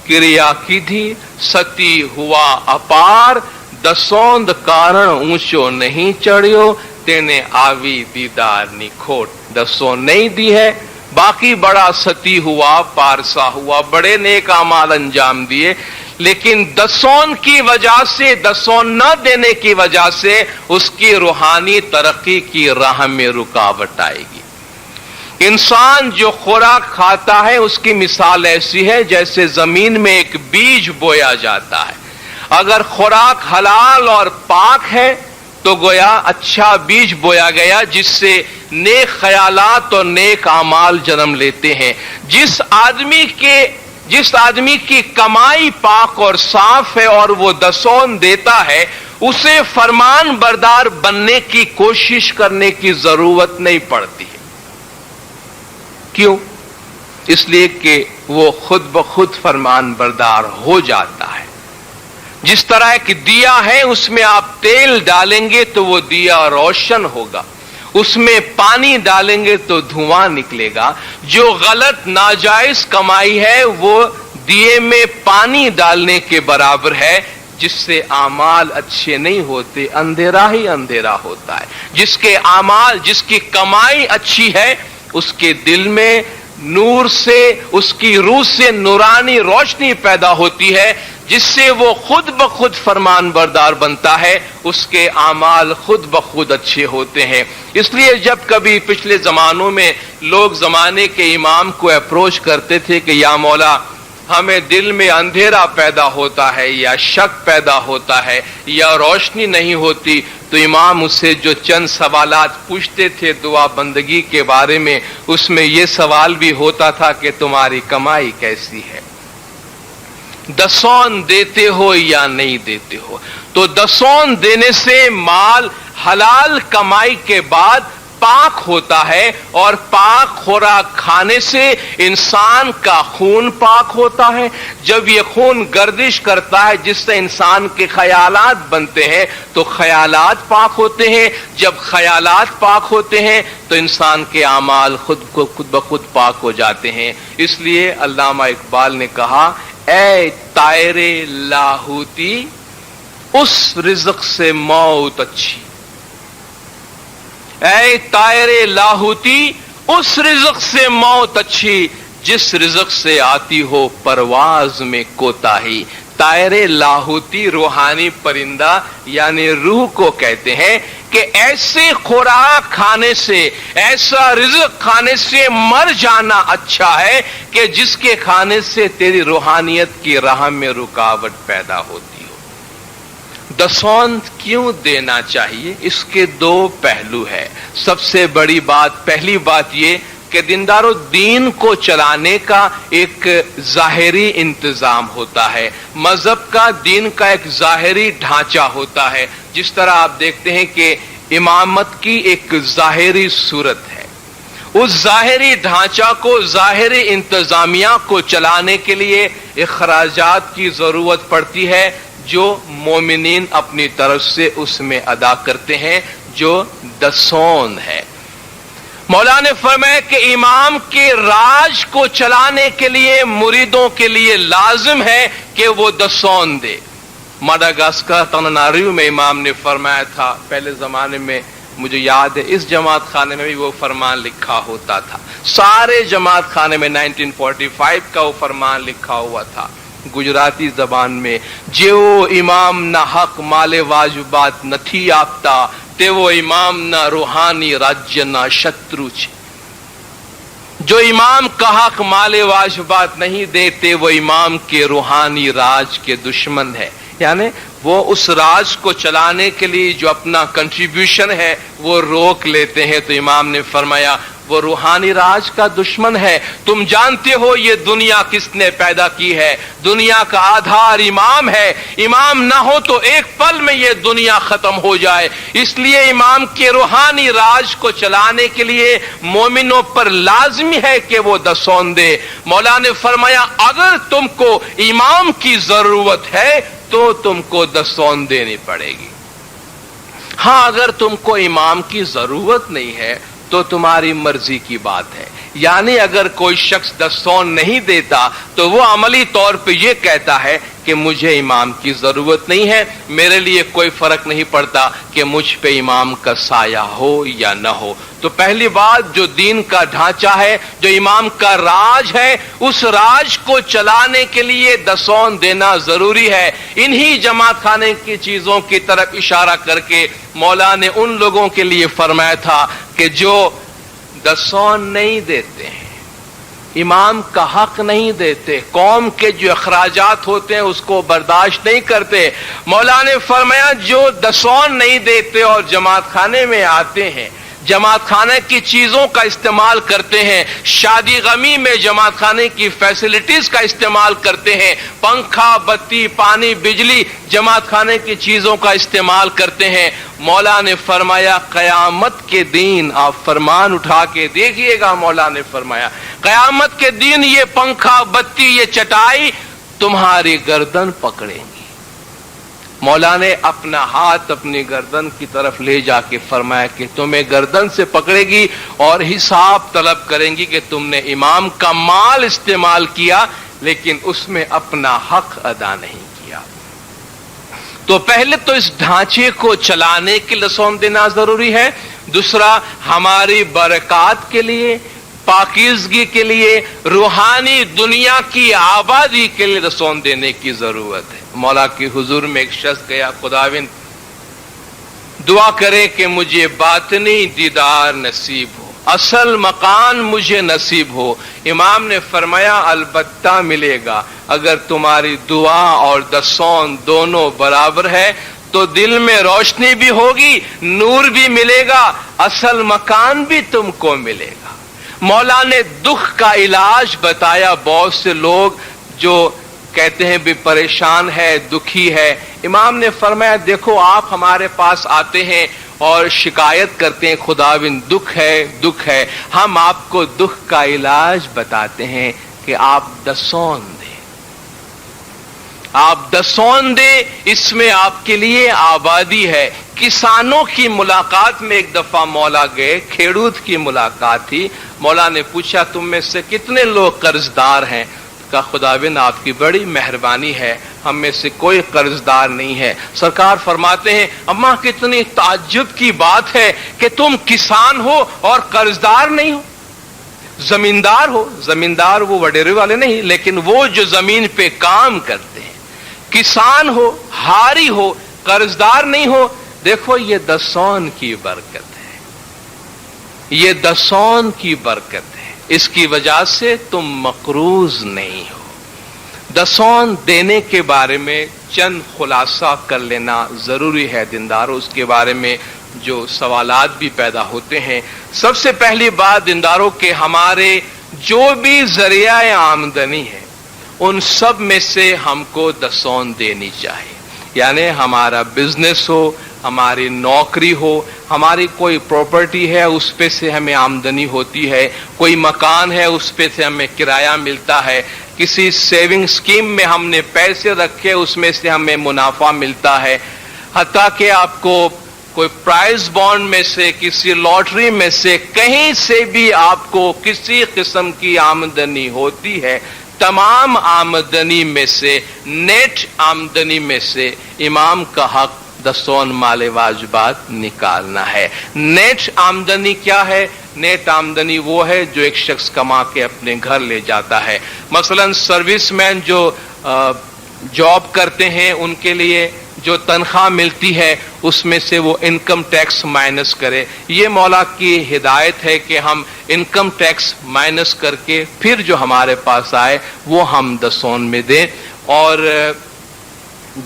کریا کی دھی، ستی ہوا اپار، دسوند کارن اونچو نہیں چڑھیو، تینے آوی دیدار نکھوٹ۔ دسون نہیں دی ہے، باقی بڑا ستی ہوا، پارسا ہوا، بڑے نیک اعمال انجام دیے، لیکن دسون کی وجہ سے، دسون نہ دینے کی وجہ سے اس کی روحانی ترقی کی راہ میں رکاوٹ آئے گی۔ انسان جو خوراک کھاتا ہے اس کی مثال ایسی ہے جیسے زمین میں ایک بیج بویا جاتا ہے۔ اگر خوراک حلال اور پاک ہے تو گویا اچھا بیج بویا گیا جس سے نیک خیالات اور نیک اعمال جنم لیتے ہیں۔ جس آدمی کی کمائی پاک اور صاف ہے اور وہ دسون دیتا ہے، اسے فرمان بردار بننے کی کوشش کرنے کی ضرورت نہیں پڑتی ہے۔ کیوں؟ اس لیے کہ وہ خود بخود فرمان بردار ہو جاتا ہے۔ جس طرح ایک دیا ہے، اس میں آپ تیل ڈالیں گے تو وہ دیا روشن ہوگا، اس میں پانی ڈالیں گے تو دھواں نکلے گا۔ جو غلط ناجائز کمائی ہے وہ دیے میں پانی ڈالنے کے برابر ہے، جس سے اعمال اچھے نہیں ہوتے، اندھیرا ہی اندھیرا ہوتا ہے۔ جس کے اعمال، جس کی کمائی اچھی ہے، اس کے دل میں نور سے، اس کی روح سے نورانی روشنی پیدا ہوتی ہے، جس سے وہ خود بخود فرمان بردار بنتا ہے، اس کے اعمال خود بخود اچھے ہوتے ہیں۔ اس لیے جب کبھی پچھلے زمانوں میں لوگ زمانے کے امام کو اپروچ کرتے تھے کہ یا مولا ہمیں دل میں اندھیرا پیدا ہوتا ہے یا شک پیدا ہوتا ہے یا روشنی نہیں ہوتی، تو امام اس سے جو چند سوالات پوچھتے تھے دعا بندگی کے بارے میں، اس میں یہ سوال بھی ہوتا تھا کہ تمہاری کمائی کیسی ہے، دسون دیتے ہو یا نہیں دیتے ہو۔ تو دسون دینے سے مال حلال کمائی کے بعد پاک ہوتا ہے، اور پاک خوراک کھانے سے انسان کا خون پاک ہوتا ہے۔ جب یہ خون گردش کرتا ہے جس سے انسان کے خیالات بنتے ہیں تو خیالات پاک ہوتے ہیں۔ جب خیالات پاک ہوتے ہیں تو انسان کے اعمال خود بخود پاک ہو جاتے ہیں۔ اس لیے علامہ اقبال نے کہا، اے طائر لاہوتی، اس رزق سے موت اچھی۔ اے طائر لاہوتی، اس رزق سے موت اچھی جس رزق سے آتی ہو پرواز میں کوتاہی۔ طائر لاہوتی روحانی پرندہ یعنی روح کو کہتے ہیں کہ ایسے خوراک کھانے سے، ایسا رزق کھانے سے مر جانا اچھا ہے کہ جس کے کھانے سے تیری روحانیت کی راہ میں رکاوٹ پیدا ہوتی ہو۔ دسوند کیوں دینا چاہیے؟ اس کے دو پہلو ہے۔ سب سے بڑی بات، پہلی بات یہ کہ دیندار الدین کو چلانے کا ایک ظاہری انتظام ہوتا ہے، مذہب کا، دین کا ایک ظاہری ڈھانچہ ہوتا ہے۔ جس طرح آپ دیکھتے ہیں کہ امامت کی ایک ظاہری صورت ہے، اس ظاہری ڈھانچہ کو، ظاہری انتظامیہ کو چلانے کے لیے اخراجات کی ضرورت پڑتی ہے جو مومنین اپنی طرف سے اس میں ادا کرتے ہیں، جو دسوند ہے۔ مولا نے فرمایا کہ امام کے راج کو چلانے کے لیے مریدوں کے لیے لازم ہے کہ وہ دسوند دے۔ مڈاگاسکر تناناریو میں امام نے فرمایا تھا، پہلے زمانے میں مجھے یاد ہے اس جماعت خانے میں بھی وہ فرمان لکھا ہوتا تھا، سارے جماعت خانے میں 1945 کا وہ فرمان لکھا ہوا تھا گجراتی زبان میں، جو امام نہ حق مال واجبات نتھی آپتا تے وہ امام نہ روحانی راجیہ نہ شترو چھے۔ جو امام کا حق مال واجبات نہیں دیتے وہ امام کے روحانی راج کے دشمن ہے، یعنی وہ اس راج کو چلانے کے لیے جو اپنا کنٹریبیوشن ہے وہ روک لیتے ہیں، تو امام نے فرمایا وہ روحانی راج کا دشمن ہے۔ تم جانتے ہو یہ دنیا کس نے پیدا کی ہے؟ دنیا کا آدھار امام ہے، امام نہ ہو تو ایک پل میں یہ دنیا ختم ہو جائے۔ اس لیے امام کے روحانی راج کو چلانے کے لیے مومنوں پر لازمی ہے کہ وہ دسوند دے۔ مولا نے فرمایا اگر تم کو امام کی ضرورت ہے تو تم کو دسوند دینی پڑے گی۔ ہاں اگر تم کو امام کی ضرورت نہیں ہے تو تمہاری مرضی کی بات ہے، یعنی اگر کوئی شخص دسوند نہیں دیتا تو وہ عملی طور پہ یہ کہتا ہے کہ مجھے امام کی ضرورت نہیں ہے، میرے لیے کوئی فرق نہیں پڑتا کہ مجھ پہ امام کا سایہ ہو یا نہ ہو۔ تو پہلی بات جو دین کا ڈھانچہ ہے، جو امام کا راج ہے، اس راج کو چلانے کے لیے دسوند دینا ضروری ہے۔ انہی جماعت خانے کی چیزوں کی طرف اشارہ کر کے مولا نے ان لوگوں کے لیے فرمایا تھا کہ جو دسوند نہیں دیتے ہیں، امام کا حق نہیں دیتے، قوم کے جو اخراجات ہوتے ہیں اس کو برداشت نہیں کرتے، مولا نے فرمایا جو دسوند نہیں دیتے اور جماعت خانے میں آتے ہیں، جماعت خانے کی چیزوں کا استعمال کرتے ہیں، شادی غمی میں جماعت خانے کی فیسلٹیز کا استعمال کرتے ہیں، پنکھا، بتی، پانی، بجلی جماعت خانے کی چیزوں کا استعمال کرتے ہیں، مولا نے فرمایا قیامت کے دن آپ فرمان اٹھا کے دیکھیے گا، مولا نے فرمایا قیامت کے دن یہ پنکھا، بتی، یہ چٹائی تمہاری گردن پکڑیں گی۔ مولا نے اپنا ہاتھ اپنی گردن کی طرف لے جا کے فرمایا کہ تمہیں گردن سے پکڑے گی اور حساب طلب کریں گی کہ تم نے امام کا مال استعمال کیا لیکن اس میں اپنا حق ادا نہیں کیا۔ تو پہلے تو اس ڈھانچے کو چلانے کے لیے دسوند دینا ضروری ہے، دوسرا ہماری برکات کے لیے، پاکیزگی کے لیے، روحانی دنیا کی آبادی کے لیے دسوند دینے کی ضرورت ہے۔ مولا کی حضور میں ایک شخص گیا، خداوند دعا کرے کہ مجھے باطنی دیدار نصیب ہو، اصل مکان مجھے نصیب ہو۔ امام نے فرمایا البتہ ملے گا، اگر تمہاری دعا اور دسوند دونوں برابر ہے تو دل میں روشنی بھی ہوگی، نور بھی ملے گا، اصل مکان بھی تم کو ملے گا۔ مولا نے دکھ کا علاج بتایا، بہت سے لوگ جو کہتے ہیں بھی پریشان ہے، دکھی ہے، امام نے فرمایا دیکھو آپ ہمارے پاس آتے ہیں اور شکایت کرتے ہیں خداوند دکھ ہے دکھ ہے، ہم آپ کو دکھ کا علاج بتاتے ہیں کہ آپ دسوند دیں، آپ دسوند دیں، اس میں آپ کے لیے آبادی ہے۔ کسانوں کی ملاقات میں ایک دفعہ مولا گئے، کھیڑوت کی ملاقات تھی، مولا نے پوچھا تم میں سے کتنے لوگ قرض دار ہیں؟ کہا خداوند آپ کی بڑی مہربانی ہے، ہم میں سے کوئی قرضدار نہیں ہے۔ سرکار فرماتے ہیں اما کتنی تعجب کی بات ہے کہ تم کسان ہو اور قرضدار نہیں ہو، زمیندار ہو، زمیندار وہ وڈیرے والے نہیں لیکن وہ جو زمین پہ کام کرتے ہیں، کسان ہو، ہاری ہو، قرضدار نہیں ہو۔ دیکھو یہ دسون کی برکت ہے، یہ دسون کی برکت ہے، اس کی وجہ سے تم مقروض نہیں ہو۔ دسون دینے کے بارے میں چند خلاصہ کر لینا ضروری ہے دینداروں، اس کے بارے میں جو سوالات بھی پیدا ہوتے ہیں۔ سب سے پہلی بات دینداروں کہ ہمارے جو بھی ذریعہ آمدنی ہے ان سب میں سے ہم کو دسون دینی چاہیے، یعنی ہمارا بزنس ہو، ہماری نوکری ہو، ہماری کوئی پراپرٹی ہے اس پہ سے ہمیں آمدنی ہوتی ہے، کوئی مکان ہے اس پہ سے ہمیں کرایہ ملتا ہے، کسی سیونگ سکیم میں ہم نے پیسے رکھے اس میں سے ہمیں منافع ملتا ہے، حتیٰ کہ آپ کو کوئی پرائز بانڈ میں سے، کسی لاٹری میں سے، کہیں سے بھی آپ کو کسی قسم کی آمدنی ہوتی ہے، تمام آمدنی میں سے، نیٹ آمدنی میں سے امام کا حق دسون مال واجبات نکالنا ہے۔ نیٹ آمدنی کیا ہے؟ نیٹ آمدنی وہ ہے جو ایک شخص کما کے اپنے گھر لے جاتا ہے۔ مثلا سروس مین جو جاب کرتے ہیں ان کے لیے جو تنخواہ ملتی ہے اس میں سے وہ انکم ٹیکس مائنس کرے۔ یہ مولا کی ہدایت ہے کہ ہم انکم ٹیکس مائنس کر کے پھر جو ہمارے پاس آئے وہ ہم دسون میں دیں۔ اور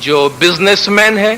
جو بزنس مین ہے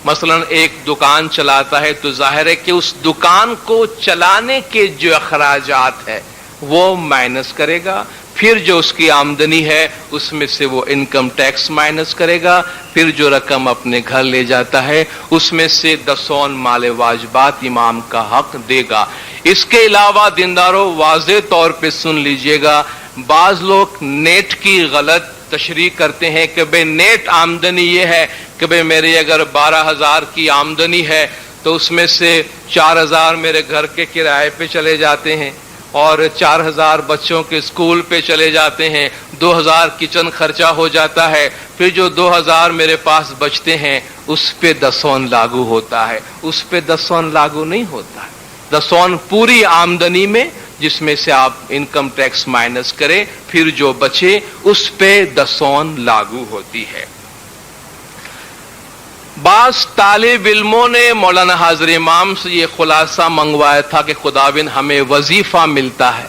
مثلا ایک دکان چلاتا ہے تو ظاہر ہے کہ اس دکان کو چلانے کے جو اخراجات ہے وہ مائنس کرے گا، پھر جو اس کی آمدنی ہے اس میں سے وہ انکم ٹیکس مائنس کرے گا، پھر جو رقم اپنے گھر لے جاتا ہے اس میں سے دسون مال واجبات امام کا حق دے گا۔ اس کے علاوہ دینداروں واضح طور پہ سن لیجئے گا، بعض لوگ نیٹ کی غلط تشریح کرتے ہیں کہ بھئی نیٹ آمدنی یہ ہے کہ بھئی میری اگر 12,000 کی آمدنی ہے تو اس میں سے 4,000 میرے گھر کے کرائے پہ چلے جاتے ہیں اور 4,000 بچوں کے اسکول پہ چلے جاتے ہیں، 2,000 کچن خرچہ ہو جاتا ہے، پھر جو 2,000 میرے پاس بچتے ہیں اس پہ دسون لاگو ہوتا ہے۔ اس پہ دسون لاگو نہیں ہوتا ہے۔ دسون پوری آمدنی میں جس میں سے آپ انکم ٹیکس مائنس کریں پھر جو بچے اس پہ دسون لاگو ہوتی ہے۔ بعض طالب علموں نے مولانا حاضر امام سے یہ خلاصہ منگوایا تھا کہ خداوند ہمیں وظیفہ ملتا ہے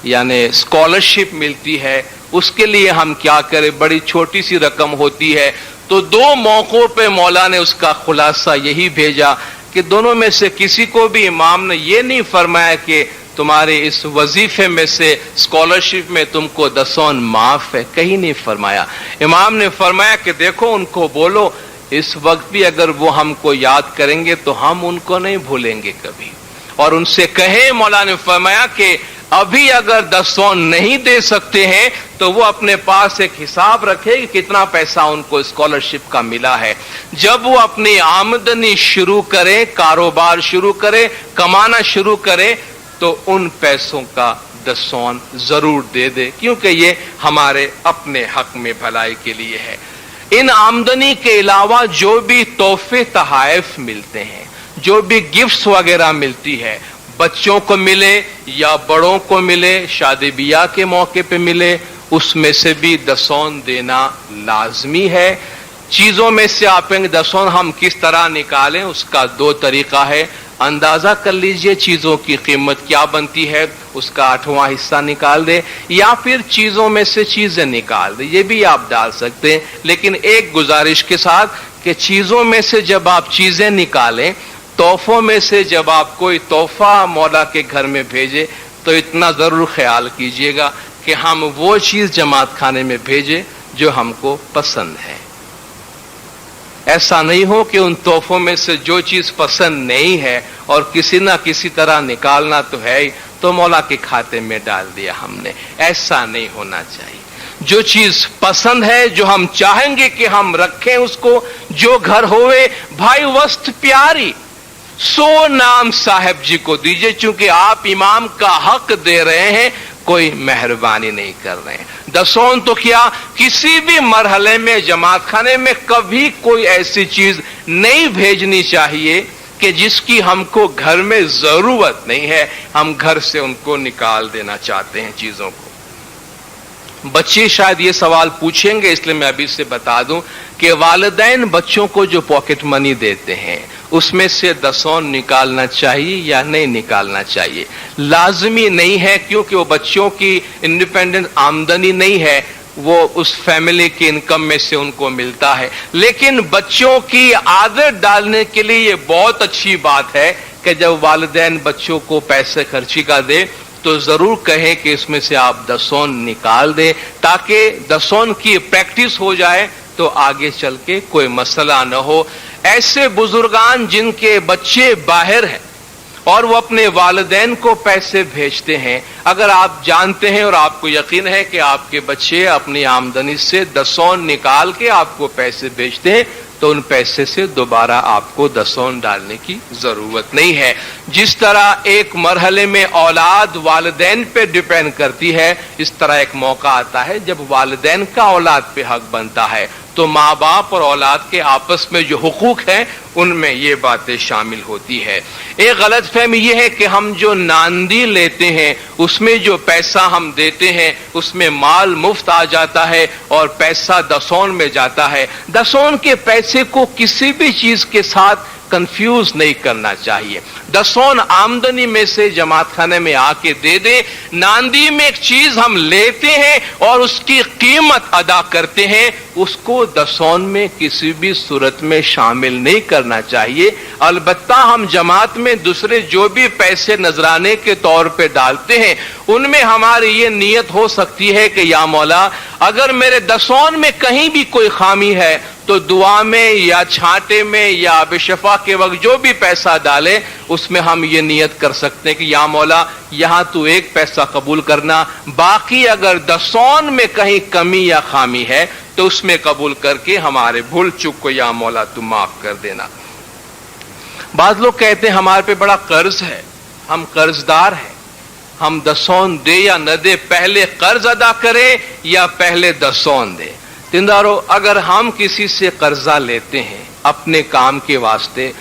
یعنی اسکالرشپ ملتی ہے، اس کے لیے ہم کیا کریں؟ بڑی چھوٹی سی رقم ہوتی ہے۔ تو دو موقعوں پہ مولا نے اس کا خلاصہ یہی بھیجا کہ دونوں میں سے کسی کو بھی امام نے یہ نہیں فرمایا کہ تمہارے اس وظیفے میں سے اسکالرشپ میں تم کو دسون معاف ہے، کہیں نہیں فرمایا۔ امام نے فرمایا کہ دیکھو ان کو بولو اس وقت بھی اگر وہ ہم کو یاد کریں گے تو ہم ان کو نہیں بھولیں گے کبھی، اور ان سے کہیں، مولا نے فرمایا کہ ابھی اگر دسون نہیں دے سکتے ہیں تو وہ اپنے پاس ایک حساب رکھے کہ کتنا پیسہ ان کو اسکالرشپ کا ملا ہے۔ جب وہ اپنی آمدنی شروع کرے، کاروبار شروع کرے، کمانا شروع کرے تو ان پیسوں کا دسون ضرور دے دے، کیونکہ یہ ہمارے اپنے حق میں بھلائی کے لیے ہے۔ ان آمدنی کے علاوہ جو بھی تحفے تحائف ملتے ہیں، جو بھی گفٹس وغیرہ ملتی ہے، بچوں کو ملے یا بڑوں کو ملے، شادی بیاہ کے موقع پہ ملے، اس میں سے بھی دسون دینا لازمی ہے۔ چیزوں میں سے آپ دسون ہم کس طرح نکالیں اس کا دو طریقہ ہے۔ اندازہ کر لیجئے چیزوں کی قیمت کیا بنتی ہے، اس کا 8واں حصہ نکال دیں، یا پھر چیزوں میں سے چیزیں نکال دیں، یہ بھی آپ ڈال سکتے ہیں۔ لیکن ایک گزارش کے ساتھ کہ چیزوں میں سے جب آپ چیزیں نکالیں، تحفوں میں سے جب آپ کوئی تحفہ مولا کے گھر میں بھیجے تو اتنا ضرور خیال کیجئے گا کہ ہم وہ چیز جماعت خانے میں بھیجیں جو ہم کو پسند ہے۔ ایسا نہیں ہو کہ ان تحفوں میں سے جو چیز پسند نہیں ہے اور کسی نہ کسی طرح نکالنا تو ہے ہی تو مولا کے کھاتے میں ڈال دیا ہم نے، ایسا نہیں ہونا چاہیے۔ جو چیز پسند ہے، جو ہم چاہیں گے کہ ہم رکھیں اس کو، جو گھر ہوئے، بھائی وسط پیاری، سو نام صاحب جی کو دیجئے، چونکہ آپ امام کا حق دے رہے ہیں کوئی مہربانی نہیں کر رہے ہیں. دسون تو کیا کسی بھی مرحلے میں جماعت خانے میں کبھی کوئی ایسی چیز نہیں بھیجنی چاہیے کہ جس کی ہم کو گھر میں ضرورت نہیں ہے، ہم گھر سے ان کو نکال دینا چاہتے ہیں چیزوں کو. بچے شاید یہ سوال پوچھیں گے، اس لیے میں ابھی سے بتا دوں کہ والدین بچوں کو جو پاکٹ منی دیتے ہیں اس میں سے دسون نکالنا چاہیے یا نہیں نکالنا چاہیے. لازمی نہیں ہے، کیونکہ وہ بچوں کی انڈیپینڈنٹ آمدنی نہیں ہے، وہ اس فیملی کی انکم میں سے ان کو ملتا ہے. لیکن بچوں کی عادت ڈالنے کے لیے یہ بہت اچھی بات ہے کہ جب والدین بچوں کو پیسے خرچی کا دے تو ضرور کہیں کہ اس میں سے آپ دسون نکال دیں، تاکہ دسون کی پریکٹس ہو جائے تو آگے چل کے کوئی مسئلہ نہ ہو. ایسے بزرگان جن کے بچے باہر ہیں اور وہ اپنے والدین کو پیسے بھیجتے ہیں، اگر آپ جانتے ہیں اور آپ کو یقین ہے کہ آپ کے بچے اپنی آمدنی سے دسون نکال کے آپ کو پیسے بھیجتے ہیں تو ان پیسے سے دوبارہ آپ کو دسون ڈالنے کی ضرورت نہیں ہے. جس طرح ایک مرحلے میں اولاد والدین پہ ڈیپینڈ کرتی ہے، اس طرح ایک موقع آتا ہے جب والدین کا اولاد پہ حق بنتا ہے، تو ماں باپ اور اولاد کے آپس میں جو حقوق ہیں ان میں یہ باتیں شامل ہوتی ہے. ایک غلط فہمی یہ ہے کہ ہم جو ناندی لیتے ہیں اس میں جو پیسہ ہم دیتے ہیں اس میں مال مفت آ جاتا ہے اور پیسہ دسون میں جاتا ہے. دسون کے پیسے کو کسی بھی چیز کے ساتھ کنفیوز نہیں کرنا چاہیے. دسون آمدنی میں سے جماعت خانے میں آ کے دے دیں. ناندی میں ایک چیز ہم لیتے ہیں اور اس کی قیمت ادا کرتے ہیں، اس کو دسون میں کسی بھی صورت میں شامل نہیں کرنا چاہیے. البتہ ہم جماعت میں دوسرے جو بھی پیسے نذرانے کے طور پہ ڈالتے ہیں ان میں ہماری یہ نیت ہو سکتی ہے کہ یا مولا اگر میرے دسون میں کہیں بھی کوئی خامی ہے تو دعا میں یا چھانٹے میں یا آب شفا کے وقت جو بھی پیسہ ڈالے اس میں ہم یہ نیت کر سکتے ہیں کہ یا مولا یہاں تو ایک پیسہ قبول کرنا، باقی اگر دسون میں کہیں کمی یا خامی ہے تو اس میں قبول کر کے ہمارے بھول چک کو یا مولا تو معاف کر دینا. بعض لوگ کہتے ہیں ہمارے پہ بڑا قرض ہے، ہم قرض دار ہیں، ہم دسون دے یا نہ دے، پہلے قرض ادا کریں یا پہلے دسون دے. دیندارو، اگر ہم کسی سے قرضہ لیتے ہیں اپنے کام کے واسطے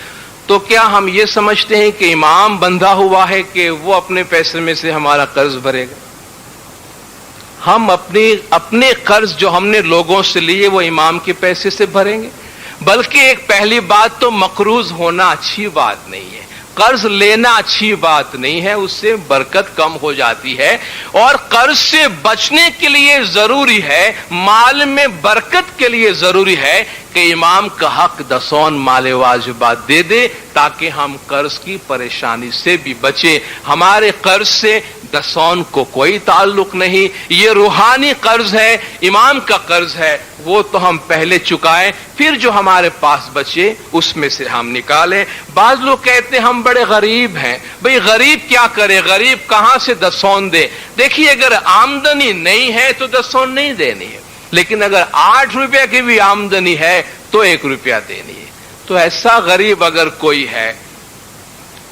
تو کیا ہم یہ سمجھتے ہیں کہ امام بندھا ہوا ہے کہ وہ اپنے پیسے میں سے ہمارا قرض بھرے گا؟ ہم اپنے قرض جو ہم نے لوگوں سے لیے وہ امام کے پیسے سے بھریں گے؟ بلکہ ایک پہلی بات تو مقروض ہونا اچھی بات نہیں ہے، قرض لینا اچھی بات نہیں ہے، اس سے برکت کم ہو جاتی ہے. اور قرض سے بچنے کے لیے ضروری ہے، مال میں برکت کے لیے ضروری ہے کہ امام کا حق دسون مال واجبات دے دے تاکہ ہم قرض کی پریشانی سے بھی بچیں. ہمارے قرض سے دسون کو کوئی تعلق نہیں، یہ روحانی قرض ہے، امام کا قرض ہے، وہ تو ہم پہلے چکائیں، پھر جو ہمارے پاس بچے اس میں سے ہم نکالیں. بعض لوگ کہتے ہیں ہم بڑے غریب ہیں. بھئی غریب کیا کرے، غریب کہاں سے دسون دے؟ دیکھیے اگر آمدنی نہیں ہے تو دسون نہیں دینی ہے، لیکن اگر 8 روپے کی بھی آمدنی ہے تو 1 روپیہ دینی ہے. تو ایسا غریب اگر کوئی ہے،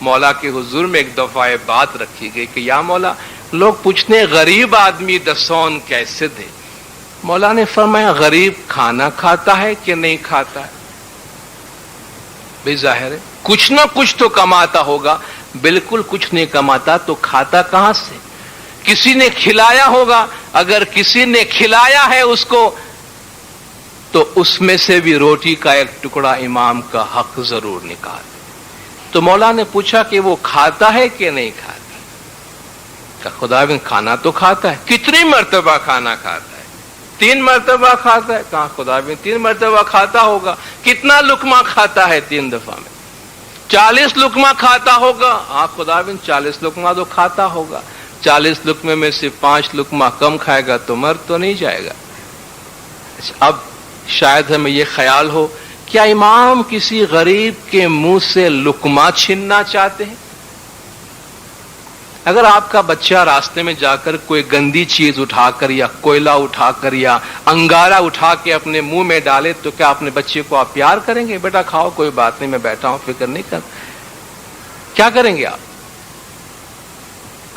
مولا کے حضور میں ایک دفعہ بات رکھی گئی کہ یا مولا لوگ پوچھتے ہیں غریب آدمی دسون کیسے دے؟ مولا نے فرمایا غریب کھانا کھاتا ہے کہ نہیں کھاتا ہے؟ بھئی ظاہر ہے کچھ نہ کچھ تو کماتا ہوگا. بالکل کچھ نہیں کماتا تو کھاتا کہاں سے؟ کسی نے کھلایا ہوگا. اگر کسی نے کھلایا ہے اس کو تو اس میں سے بھی روٹی کا ایک ٹکڑا امام کا حق ضرور نکال. تو مولا نے پوچھا کہ وہ کھاتا ہے کہ نہیں کھاتا؟ کہ خدا بن کھانا تو کھاتا ہے. کتنی مرتبہ کھانا کھاتا ہے؟ 3 مرتبہ کھاتا ہے. کہاں خدا بن 3 مرتبہ کھاتا ہوگا. کتنا لقمہ کھاتا ہے 3 دفعہ میں؟ 40 لقمہ کھاتا ہوگا. ہاں خدا بن 40 لقمہ تو کھاتا ہوگا. 40 لقمے میں سے 5 لقمہ کم کھائے گا تو مر تو نہیں جائے گا. اب شاید ہمیں یہ خیال ہو کیا امام کسی غریب کے منہ سے لقمہ چھیننا چاہتے ہیں؟ اگر آپ کا بچہ راستے میں جا کر کوئی گندی چیز اٹھا کر یا کوئلہ اٹھا کر یا انگارہ اٹھا کے اپنے منہ میں ڈالے تو کیا اپنے بچے کو آپ پیار کریں گے؟ بیٹا کھاؤ کوئی بات نہیں میں بیٹھا ہوں فکر نہیں کر. کیا کریں گے آپ؟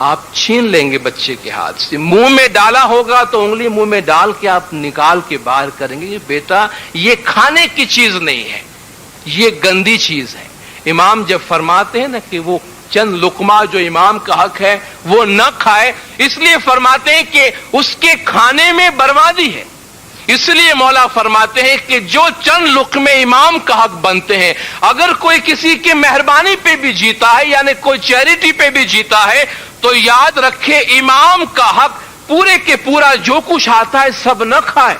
آپ چھین لیں گے بچے کے ہاتھ سے. منہ میں ڈالا ہوگا تو انگلی منہ میں ڈال کے آپ نکال کے باہر کریں گے. بیٹا یہ کھانے کی چیز نہیں ہے, یہ گندی چیز ہے. امام جب فرماتے ہیں نا کہ وہ چند لقمہ جو امام کا حق ہے وہ نہ کھائے, اس لیے فرماتے ہیں کہ اس کے کھانے میں بربادی ہے. اس لیے مولا فرماتے ہیں کہ جو چند لقمے امام کا حق بنتے ہیں, اگر کوئی کسی کی مہربانی پہ بھی جیتا ہے یعنی کوئی چیریٹی پہ بھی جیتا ہے تو یاد رکھے امام کا حق پورے کے پورا جو کچھ آتا ہے سب نہ کھائے,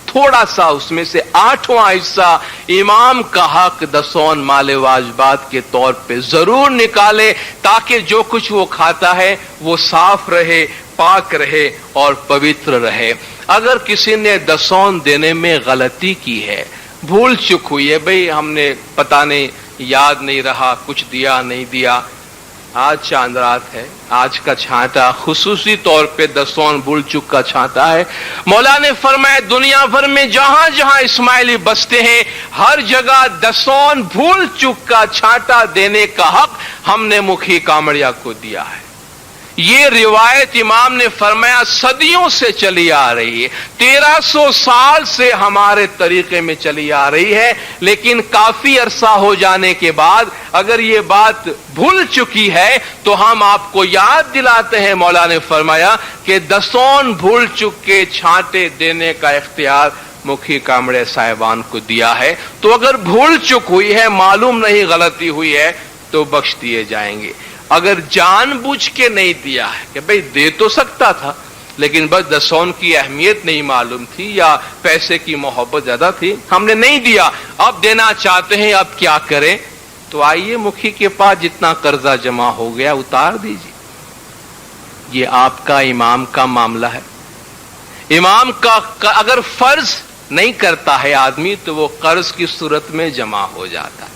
تھوڑا سا اس میں سے 8واں حصہ امام کا حق دسون مال واجبات کے طور پہ ضرور نکالے, تاکہ جو کچھ وہ کھاتا ہے وہ صاف رہے, پاک رہے اور پوتر رہے. اگر کسی نے دسون دینے میں غلطی کی ہے, بھول چک ہوئی ہے, بھئی ہم نے پتہ نہیں, یاد نہیں رہا, کچھ دیا نہیں دیا, آج چاند رات ہے, آج کا چھانٹا خصوصی طور پہ دسون بھول چک کا چھانٹا ہے. مولا نے فرمایا دنیا بھر میں جہاں جہاں اسماعیلی بستے ہیں ہر جگہ دسون بھول چک کا چھانٹا دینے کا حق ہم نے مکھی کامڑیا کو دیا ہے. یہ روایت امام نے فرمایا صدیوں سے چلی آ رہی ہے, 1300 سال سے ہمارے طریقے میں چلی آ رہی ہے. لیکن کافی عرصہ ہو جانے کے بعد اگر یہ بات بھول چکی ہے تو ہم آپ کو یاد دلاتے ہیں. مولا نے فرمایا کہ دسون بھول چک کے چھانٹے دینے کا اختیار مکھی کامڑے صاحبان کو دیا ہے. تو اگر بھول چک ہوئی ہے, معلوم نہیں غلطی ہوئی ہے, تو بخش دیے جائیں گے. اگر جان بوجھ کے نہیں دیا ہے کہ بھئی دے تو سکتا تھا لیکن بس دسون کی اہمیت نہیں معلوم تھی یا پیسے کی محبت زیادہ تھی, ہم نے نہیں دیا, اب دینا چاہتے ہیں, اب کیا کریں؟ تو آئیے مکھی کے پاس جتنا قرضہ جمع ہو گیا اتار دیجیے. یہ آپ کا امام کا معاملہ ہے. امام کا اگر فرض نہیں کرتا ہے آدمی تو وہ قرض کی صورت میں جمع ہو جاتا ہے.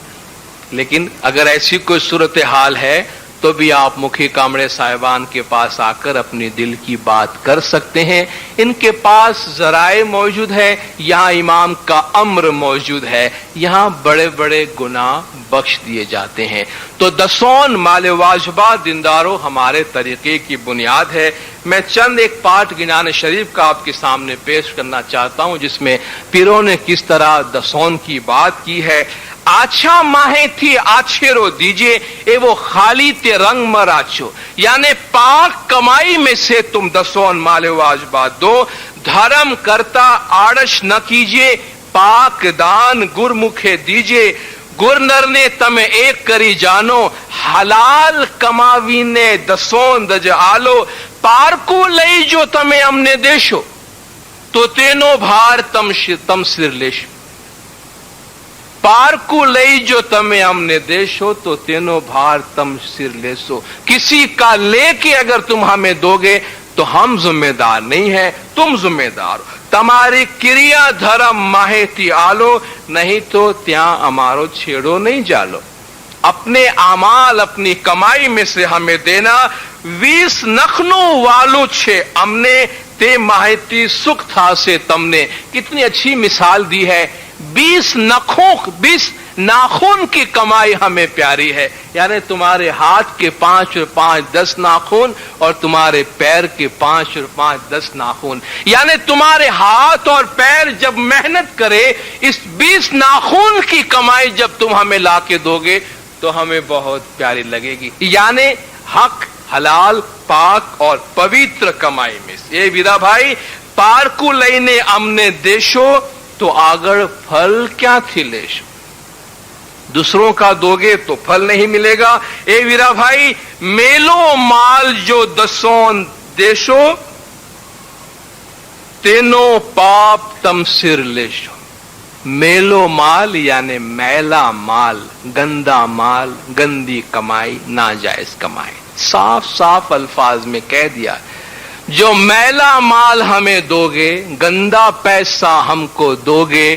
لیکن اگر ایسی کوئی صورتحال ہے تو بھی آپ مکھی کامڑے صاحبان کے پاس آ کر اپنی دل کی بات کر سکتے ہیں. ان کے پاس ذرائع موجود ہے, یہاں امام کا امر موجود ہے, یہاں بڑے بڑے گناہ بخش دیے جاتے ہیں. تو دسون مال واجبات دینداروں ہمارے طریقے کی بنیاد ہے. میں چند ایک پارٹ گنان شریف کا آپ کے سامنے پیش کرنا چاہتا ہوں جس میں پیروں نے کس طرح دسون کی بات کی ہے. آچھا ماہیں تھی آچھے رو دیجئے, اے وہ خالی تے رنگ مراچو, یعنی پاک کمائی میں سے تم دسون مال واجبات دو. دھرم کرتا آڑش نہ کیجئے, پاک دان گرمکھے دیجئے. گرنر نے تمہیں ایک کری جانو, حلال کماوی نے دسون دج آلو. پارکو لئی جو تمہیں ہم نے دیشو, تو تینوں بھار تم سر لیشو. پارکو لئی جو تمہیں ہم نے دیشو, تو تینوں بھار تم سر لیسو. کسی کا لے کے اگر تم ہمیں دو گے تو ہم ذمہ دار نہیں ہیں, تم ذمہ دار ہو. تمہاری کریا دھرم ماہے تی آلو, نہیں تو تیاں ہمارو چھیڑو نہیں جالو. اپنے اعمال اپنی کمائی میں سے ہمیں دینا. 20 نخنوں والو چھے ہم نے, تے ماہتی سکھ تھا سے تم نے. کتنی اچھی مثال دی ہے. 20 ناخن کی کمائی ہمیں پیاری ہے, یعنی تمہارے ہاتھ کے 5 اور 5 10 ناخن اور تمہارے پیر کے 5 اور 5 10 ناخن, یعنی تمہارے ہاتھ اور پیر جب محنت کرے اس 20 ناخن کی کمائی جب تم ہمیں لا کے دو گے تو ہمیں بہت پیاری لگے گی. یعنی حق حلال پاک اور پوتر کمائی میں سے. اے ویرا بھائی پارکو لینے امنے دیشو, تو آگر پھل کیا تھی لیشو. دوسروں کا دو گے تو پھل نہیں ملے گا. اے ویرا بھائی میلو مال جو دسون دیشو, تینوں پاپ تم سر لیشو. میلو مال یعنی میلا مال, گندا مال, گندی کمائی, ناجائز کمائی. صاف صاف الفاظ میں کہہ دیا, جو میلا مال ہمیں دو گے, گندا پیسہ ہم کو دو گے,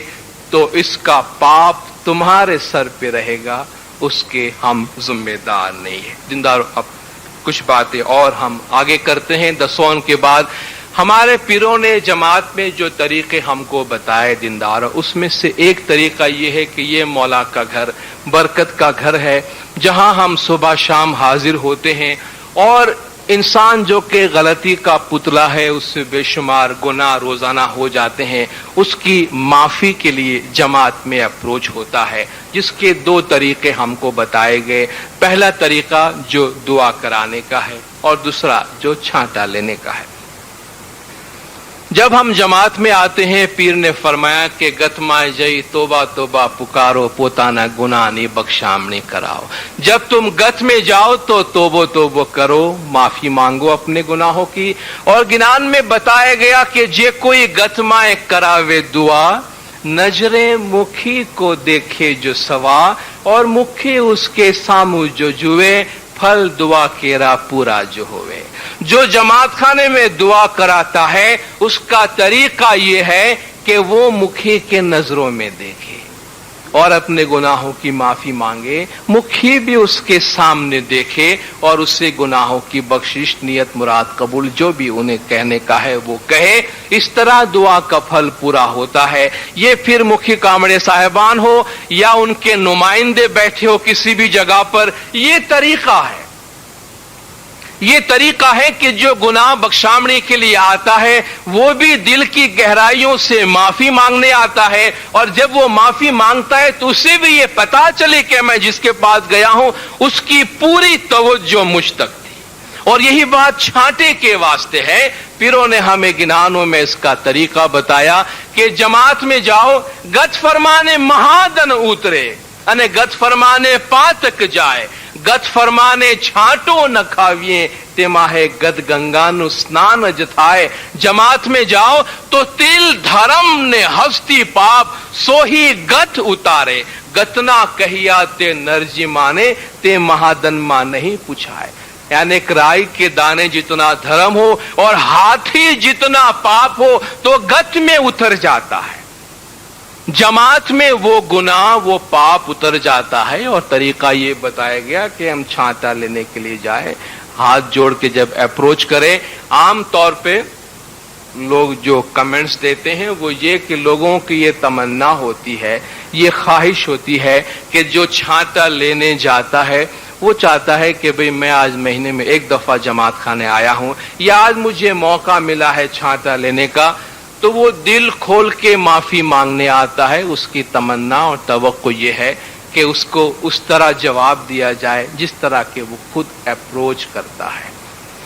تو اس کا پاپ تمہارے سر پہ رہے گا, اس کے ہم ذمہ دار نہیں ہیں. دینداروں اب کچھ باتیں اور ہم آگے کرتے ہیں. دسون کے بعد ہمارے پیروں نے جماعت میں جو طریقے ہم کو بتائے دینداروں, اس میں سے ایک طریقہ یہ ہے کہ یہ مولا کا گھر, برکت کا گھر ہے, جہاں ہم صبح شام حاضر ہوتے ہیں. اور انسان جو کہ غلطی کا پتلا ہے، اس سے بے شمار گناہ روزانہ ہو جاتے ہیں، اس کی معافی کے لیے جماعت میں اپروچ ہوتا ہے، جس کے دو طریقے ہم کو بتائے گئے۔ پہلا طریقہ جو دعا کرانے کا ہے اور دوسرا جو چھانٹا لینے کا ہے۔ جب ہم جماعت میں آتے ہیں، پیر نے فرمایا کہ گتمائے جئی توبہ توبہ پکارو پوتانا گناہنی بخشامنی کراؤ۔ جب تم گت میں جاؤ تو توبہ توبہ کرو، معافی مانگو اپنے گناہوں کی۔ اور گنان میں بتایا گیا کہ جے کوئی گتمائے کراوے دعا، نظریں مکھی کو دیکھے جو سوا، اور مکھی اس کے سامو جو جوئے، پھل دعا کیرا پورا جو ہوئے۔ جو جماعت خانے میں دعا کراتا ہے، اس کا طریقہ یہ ہے کہ وہ مکھی کے نظروں میں دیکھے اور اپنے گناہوں کی معافی مانگے، مکھی بھی اس کے سامنے دیکھے اور اس سے گناہوں کی بخشش، نیت مراد قبول جو بھی انہیں کہنے کا ہے وہ کہے۔ اس طرح دعا کا پھل پورا ہوتا ہے۔ یہ پھر مکھی کامڑے صاحبان ہو یا ان کے نمائندے بیٹھے ہو کسی بھی جگہ پر، یہ طریقہ ہے۔ یہ طریقہ ہے کہ جو گناہ بخشامنے کے لیے آتا ہے وہ بھی دل کی گہرائیوں سے معافی مانگنے آتا ہے، اور جب وہ معافی مانگتا ہے تو اسے بھی یہ پتا چلے کہ میں جس کے پاس گیا ہوں اس کی پوری توجہ مجھ تک تھی۔ اور یہی بات چھانٹے کے واسطے ہے۔ پیروں نے ہمیں گنانوں میں اس کا طریقہ بتایا کہ جماعت میں جاؤ، گت فرمانے مہادن اترے، یعنی گت فرمانے پاتک جائے، گت فرمانے چھانٹو نہ کھاویے، تیماہے گد گنگا نو سنان جتھائے۔ جماعت میں جاؤ تو تل دھرم نے ہستی پاپ، سوہی گت اتارے، گتنا کہیا تے نرجی مانے، تے مہادن ماں نہیں پوچھائے۔ یعنی ایک رائی کے دانے جتنا دھرم ہو اور ہاتھی جتنا پاپ ہو تو گت میں اتر جاتا ہے، جماعت میں وہ گناہ وہ پاپ اتر جاتا ہے۔ اور طریقہ یہ بتایا گیا کہ ہم چھانٹا لینے کے لیے جائیں، ہاتھ جوڑ کے جب اپروچ کریں۔ عام طور پہ لوگ جو کمنٹس دیتے ہیں وہ یہ کہ لوگوں کی یہ تمنا ہوتی ہے، یہ خواہش ہوتی ہے کہ جو چھانٹا لینے جاتا ہے وہ چاہتا ہے کہ بھئی میں آج مہینے میں ایک دفعہ جماعت خانے آیا ہوں، یا آج مجھے موقع ملا ہے چھانٹا لینے کا، تو وہ دل کھول کے معافی مانگنے آتا ہے۔ اس کی تمنا اور توقع یہ ہے کہ اس کو اس طرح جواب دیا جائے جس طرح کہ وہ خود اپروچ کرتا ہے۔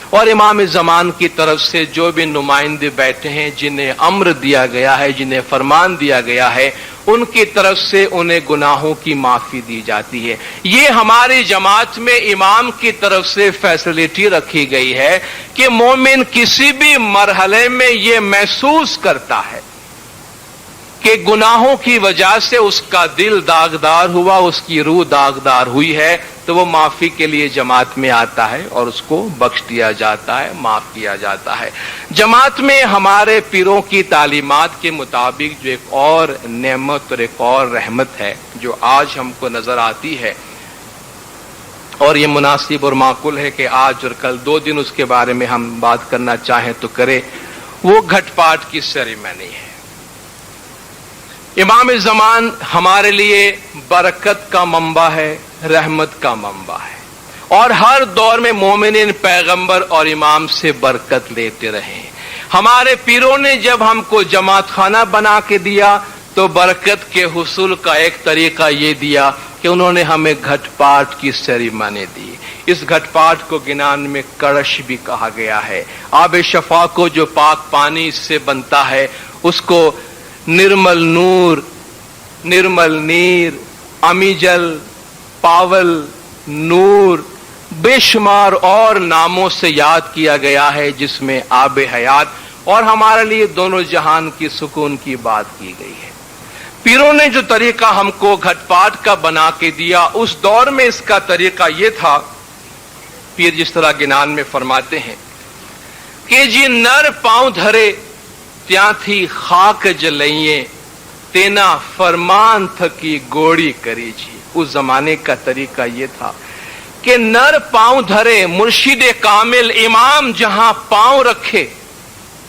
اور امام زمان کی طرف سے جو بھی نمائندے بیٹھے ہیں، جنہیں امر دیا گیا ہے، جنہیں فرمان دیا گیا ہے، ان کی طرف سے انہیں گناہوں کی معافی دی جاتی ہے۔ یہ ہماری جماعت میں امام کی طرف سے فیسلٹی رکھی گئی ہے کہ مومن کسی بھی مرحلے میں یہ محسوس کرتا ہے کہ گناہوں کی وجہ سے اس کا دل داغدار ہوا، اس کی روح داغدار ہوئی ہے، تو وہ معافی کے لیے جماعت میں آتا ہے اور اس کو بخش دیا جاتا ہے، معاف کیا جاتا ہے۔ جماعت میں ہمارے پیروں کی تعلیمات کے مطابق جو ایک اور نعمت اور ایک اور رحمت ہے جو آج ہم کو نظر آتی ہے، اور یہ مناسب اور معقول ہے کہ آج اور کل 2 دن اس کے بارے میں ہم بات کرنا چاہیں تو کریں، وہ گھٹ پاٹ کی سیریمنی ہے۔ امام زمان ہمارے لیے برکت کا منبع ہے، رحمت کا منبع ہے، اور ہر دور میں مومنین پیغمبر اور امام سے برکت لیتے رہے۔ ہمارے پیروں نے جب ہم کو جماعت خانہ بنا کے دیا تو برکت کے حصول کا ایک طریقہ یہ دیا کہ انہوں نے ہمیں گھٹ پاٹ کی سیریمنی دی۔ اس گھٹ پاٹ کو گنان میں کڑش بھی کہا گیا ہے۔ آب شفا کو جو پاک پانی اس سے بنتا ہے اس کو نرمل نور، نرمل نیر، امی جل، پاول، نور، بے شمار اور ناموں سے یاد کیا گیا ہے، جس میں آب حیات اور ہمارے لیے دونوں جہان کی سکون کی بات کی گئی ہے۔ پیروں نے جو طریقہ ہم کو گھٹ پاٹ کا بنا کے دیا، اس دور میں اس کا طریقہ یہ تھا، پیر جس طرح گنان میں فرماتے ہیں کہ جی نر پاؤں دھرے تیاں تھی خاک جلائیے، تینا فرمان تھکی گوڑی کری جی۔ اس زمانے کا طریقہ یہ تھا کہ نر پاؤں دھرے، مرشد کامل امام جہاں پاؤں رکھے،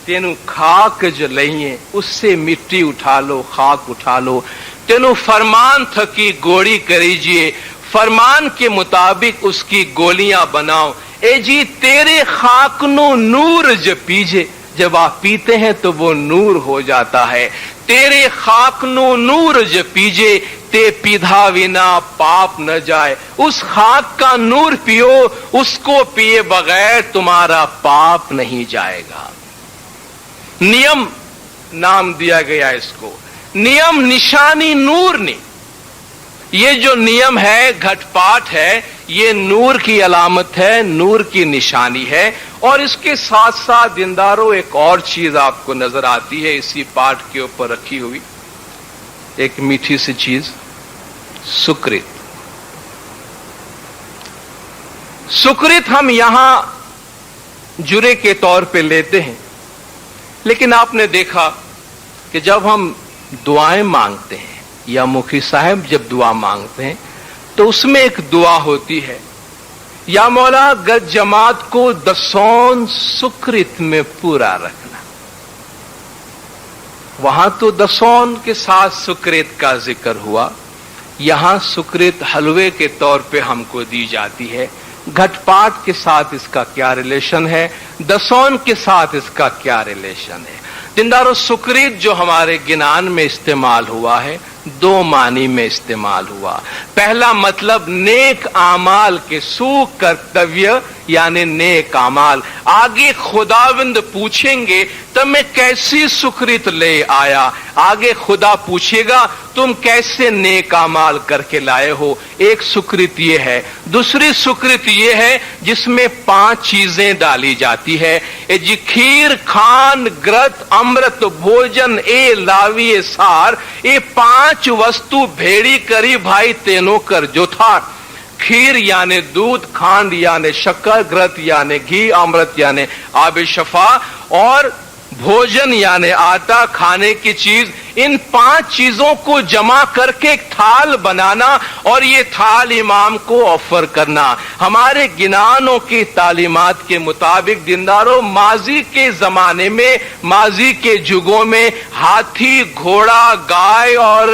تینو خاک جلائیے، اس سے مٹی اٹھا لو، خاک اٹھا لو، تینو فرمان تھکی گوڑی کریجیے، فرمان کے مطابق اس کی گولیاں بناؤ۔ اے جی تیرے خاک نو نور جب پیجے، جب آپ پیتے ہیں تو وہ نور ہو جاتا ہے. تیرے خاک نو نور جب پیجے، تے پیدھا ونا پاپ نہ جائے. اس خاک کا نور پیو، اس کو پیے بغیر تمہارا پاپ نہیں جائے گا. نیم نام دیا گیا اس کو، نیم نشانی نور نے. یہ جو نیم ہے، گھٹ پاٹ ہے، یہ نور کی علامت ہے، نور کی نشانی ہے. اور اس کے ساتھ ساتھ دینداروں ایک اور چیز آپ کو نظر آتی ہے اسی پاٹ کے اوپر رکھی ہوئی، ایک میٹھی سی چیز، سکرت. سکرت ہم یہاں جرے کے طور پہ لیتے ہیں، لیکن آپ نے دیکھا کہ جب ہم دعائیں مانگتے ہیں یا مفتی صاحب جب دعا مانگتے ہیں تو اس میں ایک دعا ہوتی ہے، یا مولا گج جماعت کو دسون سکرت میں پورا رکھنا. وہاں تو دسون کے ساتھ سکرت کا ذکر ہوا، یہاں سکرت حلوے کے طور پہ ہم کو دی جاتی ہے. گھٹ پاٹ کے ساتھ اس کا کیا ریلیشن ہے، دسون کے ساتھ اس کا کیا ریلیشن ہے؟ دیندارو، سکرت جو ہمارے گنان میں استعمال ہوا ہے، دو معنی میں استعمال ہوا. پہلا مطلب نیک اعمال کے سوک کرتویہ، یعنی نیک اعمال. آگے خداوند پوچھیں گے تم میں کیسی سکرت لے آیا، آگے خدا پوچھے گا تم کیسے نیک اعمال کر کے لائے ہو. ایک سکرت یہ ہے. دوسری سکرت یہ ہے جس میں 5 چیزیں ڈالی جاتی ہے. جی کھیر، کھان، گرت، امرت، بھوجن، اے لاوی سار. یہ 5 وستو بھیڑی کری بھائی تینوں کر جو تھا. کھیر یعنی دودھ، کھانڈ یعنی شکر، گرت یعنی گھی، امرت یعنی آب شفا، اور بھوجن یعنی آٹا، کھانے کی چیز. ان 5 چیزوں کو جمع کر کے ایک تھال بنانا اور یہ تھال امام کو آفر کرنا. ہمارے گنانوں کی تعلیمات کے مطابق دینداروں، ماضی کے زمانے میں، ماضی کے جگوں میں ہاتھی، گھوڑا، گائے اور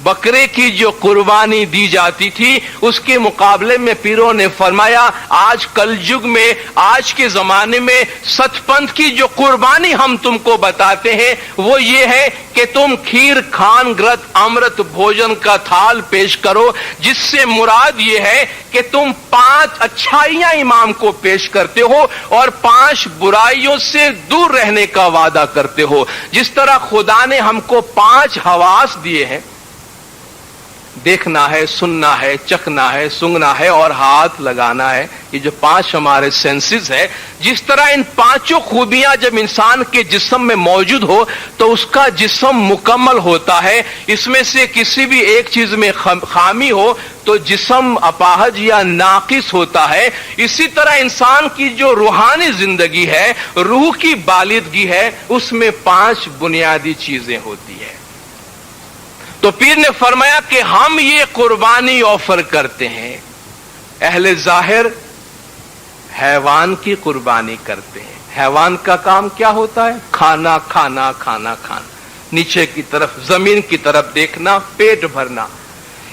بکرے کی جو قربانی دی جاتی تھی، اس کے مقابلے میں پیروں نے فرمایا آج کل یگ میں، آج کے زمانے میں ست پنتھ کی جو قربانی ہم تم کو بتاتے ہیں وہ یہ ہے کہ تم کھیر، کھان، گرت، امرت، بھوجن کا تھال پیش کرو، جس سے مراد یہ ہے کہ تم 5 اچھائیاں امام کو پیش کرتے ہو اور 5 برائیوں سے دور رہنے کا وعدہ کرتے ہو. جس طرح خدا نے ہم کو 5 حواس دیے ہیں، دیکھنا ہے، سننا ہے، چکھنا ہے، سونگھنا ہے اور ہاتھ لگانا ہے. یہ جو 5 ہمارے سینسز ہے، جس طرح ان 5 خوبیاں جب انسان کے جسم میں موجود ہو تو اس کا جسم مکمل ہوتا ہے. اس میں سے کسی بھی ایک چیز میں خامی ہو تو جسم اپاہج یا ناقص ہوتا ہے. اسی طرح انسان کی جو روحانی زندگی ہے، روح کی بالغگی ہے، اس میں 5 بنیادی چیزیں ہوتی ہیں. تو پیر نے فرمایا کہ ہم یہ قربانی آفر کرتے ہیں. اہل ظاہر حیوان کی قربانی کرتے ہیں. حیوان کا کام کیا ہوتا ہے؟ کھانا کھانا کھانا کھانا، نیچے کی طرف، زمین کی طرف دیکھنا، پیٹ بھرنا.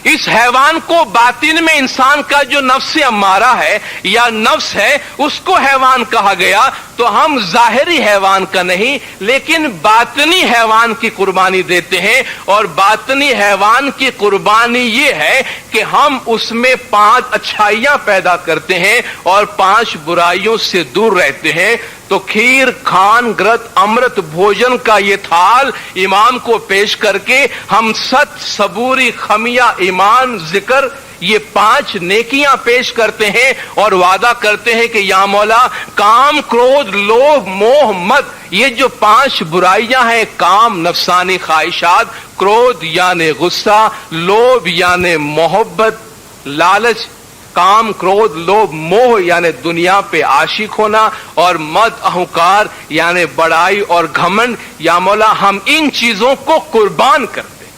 اس حیوان کو باطن میں انسان کا جو نفس امارہ ہے یا نفس ہے اس کو حیوان کہا گیا. تو ہم ظاہری حیوان کا نہیں لیکن باطنی حیوان کی قربانی دیتے ہیں. اور باطنی حیوان کی قربانی یہ ہے کہ ہم اس میں 5 اچھائیاں پیدا کرتے ہیں اور 5 برائیوں سے دور رہتے ہیں. تو کھیر، کھان، گرت، امرت، بھوجن کا یہ تھال امام کو پیش کر کے ہم ست، صبوری، خمیہ، ایمان، ذکر، یہ 5 نیکیاں پیش کرتے ہیں اور وعدہ کرتے ہیں کہ یا مولا کام، کرودھ، لوبھ، موہ، مد، یہ جو 5 برائیاں ہیں، کام نفسانی خواہشات، کرودھ یعنی غصہ، لوبھ یعنی محبت، لالچ، کام، کرودھ، لوبھ، موہ یعنی دنیا پہ عاشق ہونا، اور مد، اہنکار یعنی بڑائی اور گھمنڈ، یا مولا ہم ان چیزوں کو قربان کرتے ہیں.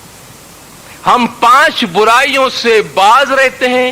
ہم 5 برائیوں سے باز رہتے ہیں،